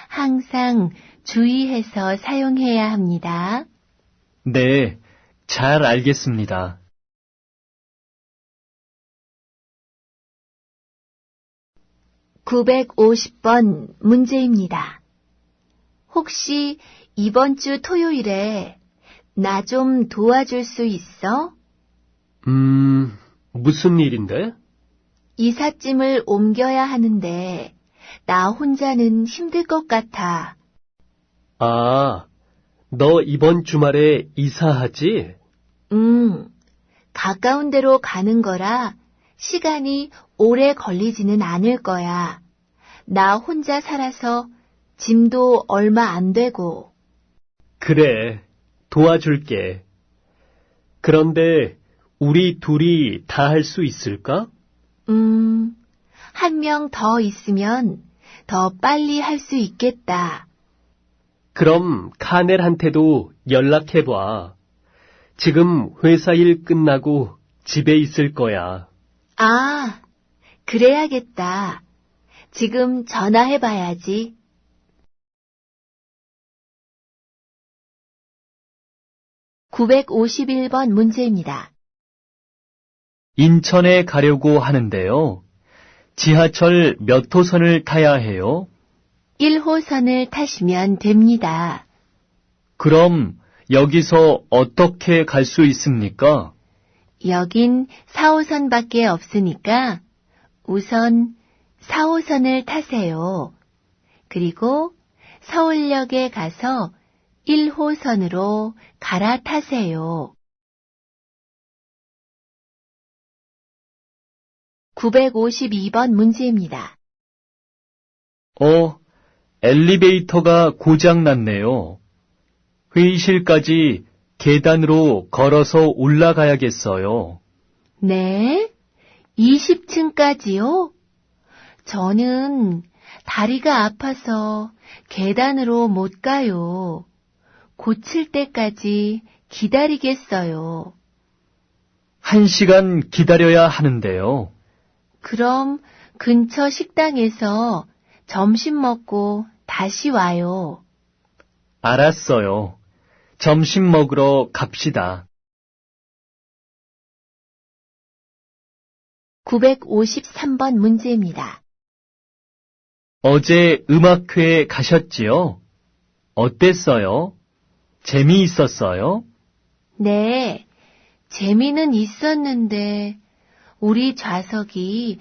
항상 주의해서 사용해야 합니다. 네, 잘 알겠습니다. (950번) 문제입니다. 혹시 이번 주 토요일에 나 좀 도와줄 수 있어? 무슨 일인데? 이삿짐을 옮겨야 하는데 나 혼자는 힘들 것 같아. 아, 너 이번 주말에 이사하지? 가까운 데로 가는 거라 시간이 오래 걸리지는 않을 거야. 나 혼자 살아서 짐도 얼마 안 되고. 그래, 도와줄게. 그런데 우리 둘이 다 할 수 있을까? 한 명 더 있으면 더 빨리 할 수 있겠다. 그럼 카넬한테도 연락해봐. 지금 회사 일 끝나고 집에 있을 거야. 아, 그래야겠다. 지금 전화해봐야지. (951번) 문제입니다. 인천에 가려고 하는데요. 지하철 몇 호선을 타야 해요? 1호선을 타시면 됩니다. 그럼 여기서 어떻게 갈 수 있습니까? 여긴 4호선밖에 없으니까 우선 4호선을 타세요. 그리고 서울역에 가서 1호선으로 갈아타세요. (952번) 문제입니다. 엘리베이터가 고장 났네요. 회의실까지 계단으로 걸어서 올라가야겠어요. 네? 20층까지요? 저는 다리가 아파서 계단으로 못 가요. 고칠 때까지 기다리겠어요. 1시간 기다려야 하는데요. 그럼 근처 식당에서 점심 먹고 다시 와요. 알았어요. 점심 먹으러 갑시다. (953번) 문제입니다. 어제 음악회에 가셨지요? 어땠어요? 재미있었어요? 네, 재미는 있었는데 우리 좌석이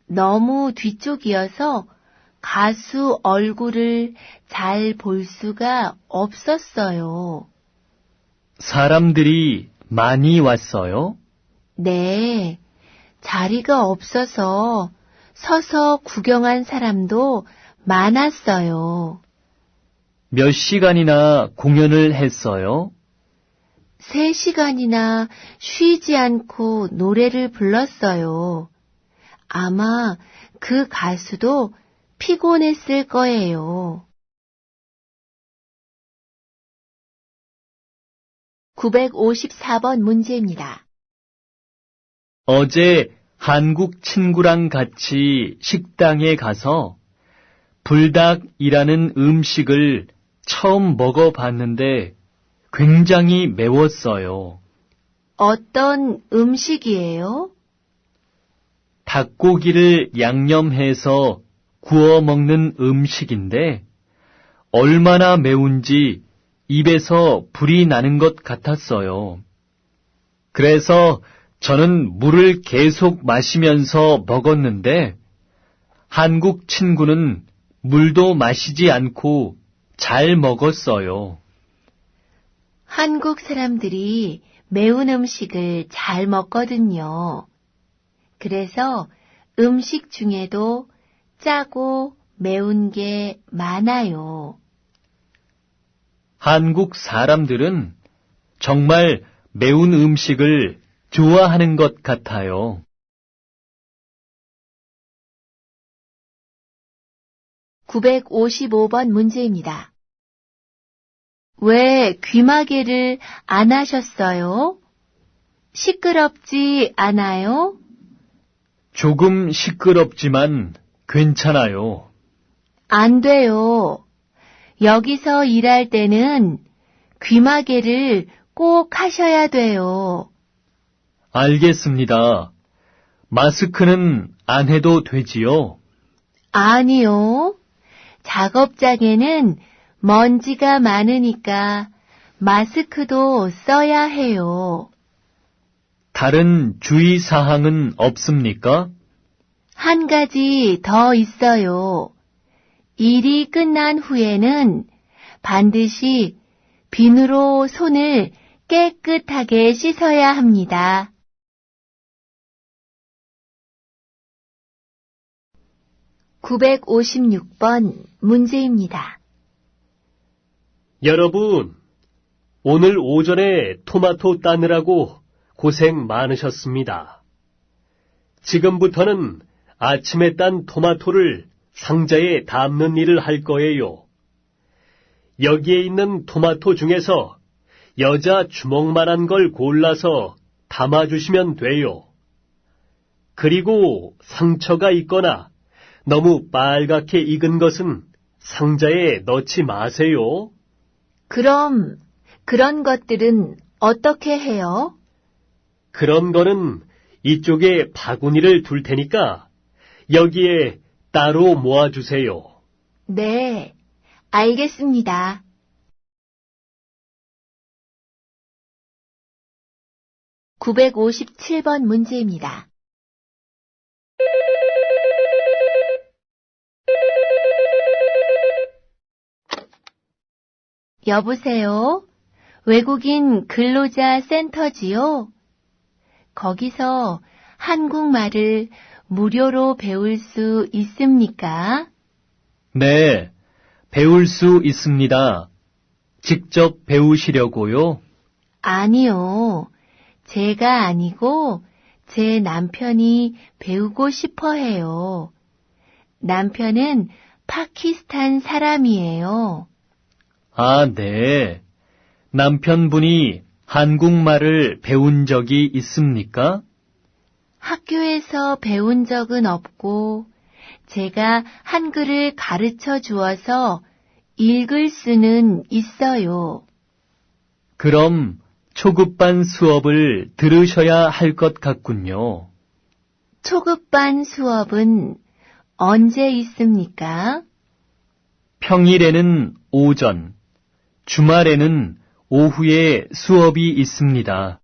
너무 뒤쪽이어서 가수 얼굴을 잘 볼 수가 없었어요. 사람들이 많이 왔어요? 네, 자리가 없어서 서서 구경한 사람도 많았어요. 몇 시간이나 공연을 했어요? 3시간이나 쉬지 않고 노래를 불렀어요. 아마 그 가수도 피곤했을 거예요. (954번) 문제입니다. 어제 한국 친구랑 같이 식당에 가서 불닭이라는 음식을 처음 먹어봤는데 굉장히 매웠어요. 어떤 음식이에요? 닭고기를 양념해서 구워 먹는 음식인데 얼마나 매운지 입에서 불이 나는 것 같았어요. 그래서 저는 물을 계속 마시면서 먹었는데 한국 친구는 물도 마시지 않고 잘 먹었어요. 한국 사람들이 매운 음식을 잘 먹거든요. 그래서 음식 중에도 짜고 매운 게 많아요. 한국 사람들은 정말 매운 음식을 좋아하는 것 같아요. (955번) 문제입니다. 왜 귀마개를 안 하셨어요? 시끄럽지 않아요? 조금 시끄럽지만 괜찮아요. 안 돼요. 여기서 일할 때는 귀마개를 꼭 하셔야 돼요. 알겠습니다. 마스크는 안 해도 되지요? 아니요. 작업장에는 먼지가 많으니까 마스크도 써야 해요. 다른 주의사항은 없습니까? 한 가지 더 있어요. 일이 끝난 후에는 반드시 비누로 손을 깨끗하게 씻어야 합니다. (956번) 문제입니다. 여러분, 오늘 오전에 토마토 따느라고 고생 많으셨습니다. 지금부터는 아침에 딴 토마토를 상자에 담는 일을 할 거예요. 여기에 있는 토마토 중에서 여자 주먹만한 걸 골라서 담아주시면 돼요. 그리고 상처가 있거나 너무 빨갛게 익은 것은 상자에 넣지 마세요. 그럼 그런 것들은 어떻게 해요? 그런 거는 이쪽에 바구니를 둘 테니까 여기에 따로 모아주세요. 네, 알겠습니다. (957번) 문제입니다. 여보세요? 외국인 근로자 센터지요? 거기서 한국말을 무료로 배울 수 있습니까? 네, 배울 수 있습니다. 직접 배우시려고요? 아니요. 제가 아니고 제 남편이 배우고 싶어 해요. 남편은 파키스탄 사람이에요. 아, 네. 남편분이 한국말을 배운 적이 있습니까? 학교에서 배운 적은 없고 제가 한글을 가르쳐 주어서 읽을 수는 있어요. 그럼 초급반 수업을 들으셔야 할 것 같군요. 초급반 수업은 언제 있습니까? 평일에는 오전, 주말에는 오후에 수업이 있습니다.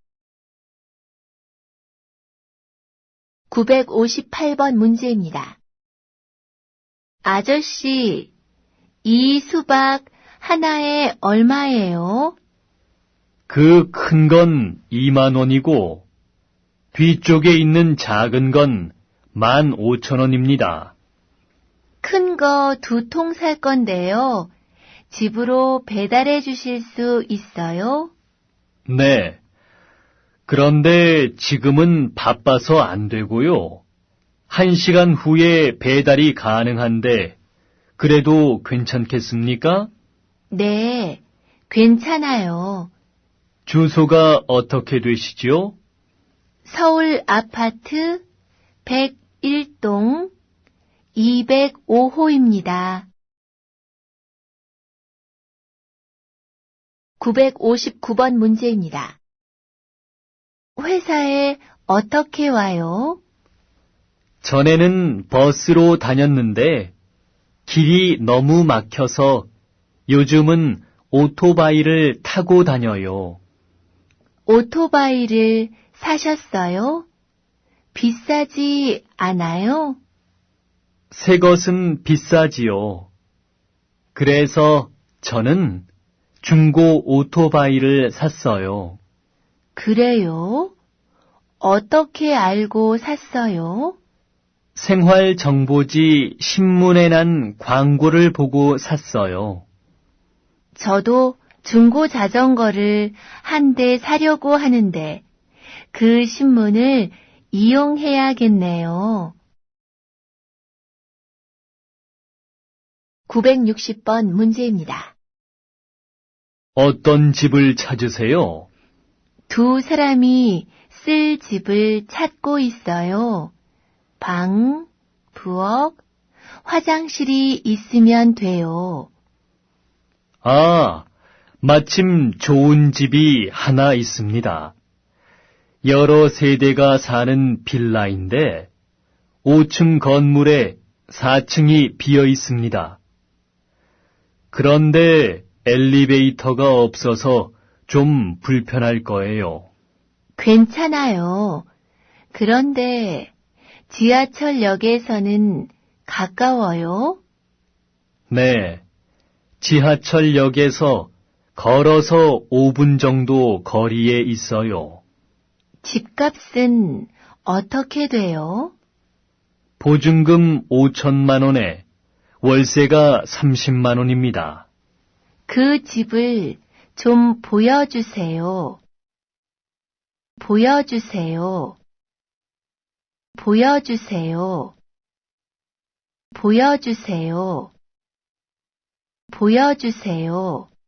958번 문제입니다. 아저씨, 이 수박 하나에 얼마예요? 그 큰 건 2만 원이고 뒤쪽에 있는 작은 건 15,000원입니다. 큰 거 2통 살 건데요. 집으로 배달해 주실 수 있어요? 네. 그런데 지금은 바빠서 안 되고요. 1시간 후에 배달이 가능한데 그래도 괜찮겠습니까? 네, 괜찮아요. 주소가 어떻게 되시죠? 서울 아파트 101동 205호입니다. 959번 문제입니다. 회사에 어떻게 와요? 전에는 버스로 다녔는데 길이 너무 막혀서 요즘은 오토바이를 타고 다녀요. 오토바이를 사셨어요? 비싸지 않아요? 새 것은 비싸지요. 그래서 저는 중고 오토바이를 샀어요. 그래요? 어떻게 알고 샀어요? 생활정보지 신문에 난 광고를 보고 샀어요. 저도 중고 자전거를 한 대 사려고 하는데 그 신문을 이용해야겠네요. 960번 문제입니다. 어떤 집을 찾으세요? 두 사람이 쓸 집을 찾고 있어요. 방, 부엌, 화장실이 있으면 돼요. 아, 마침 좋은 집이 하나 있습니다. 여러 세대가 사는 빌라인데 5층 건물에 4층이 비어 있습니다. 그런데 엘리베이터가 없어서 좀 불편할 거예요. 괜찮아요. 그런데 지하철역에서는 가까워요? 네, 지하철역에서 걸어서 5분 정도 거리에 있어요. 집값은 어떻게 돼요? 보증금 5천만 원에 월세가 30만 원입니다. 그 집을 좀 보여주세요. 보여주세요. 보여주세요. 보여주세요. 보여주세요.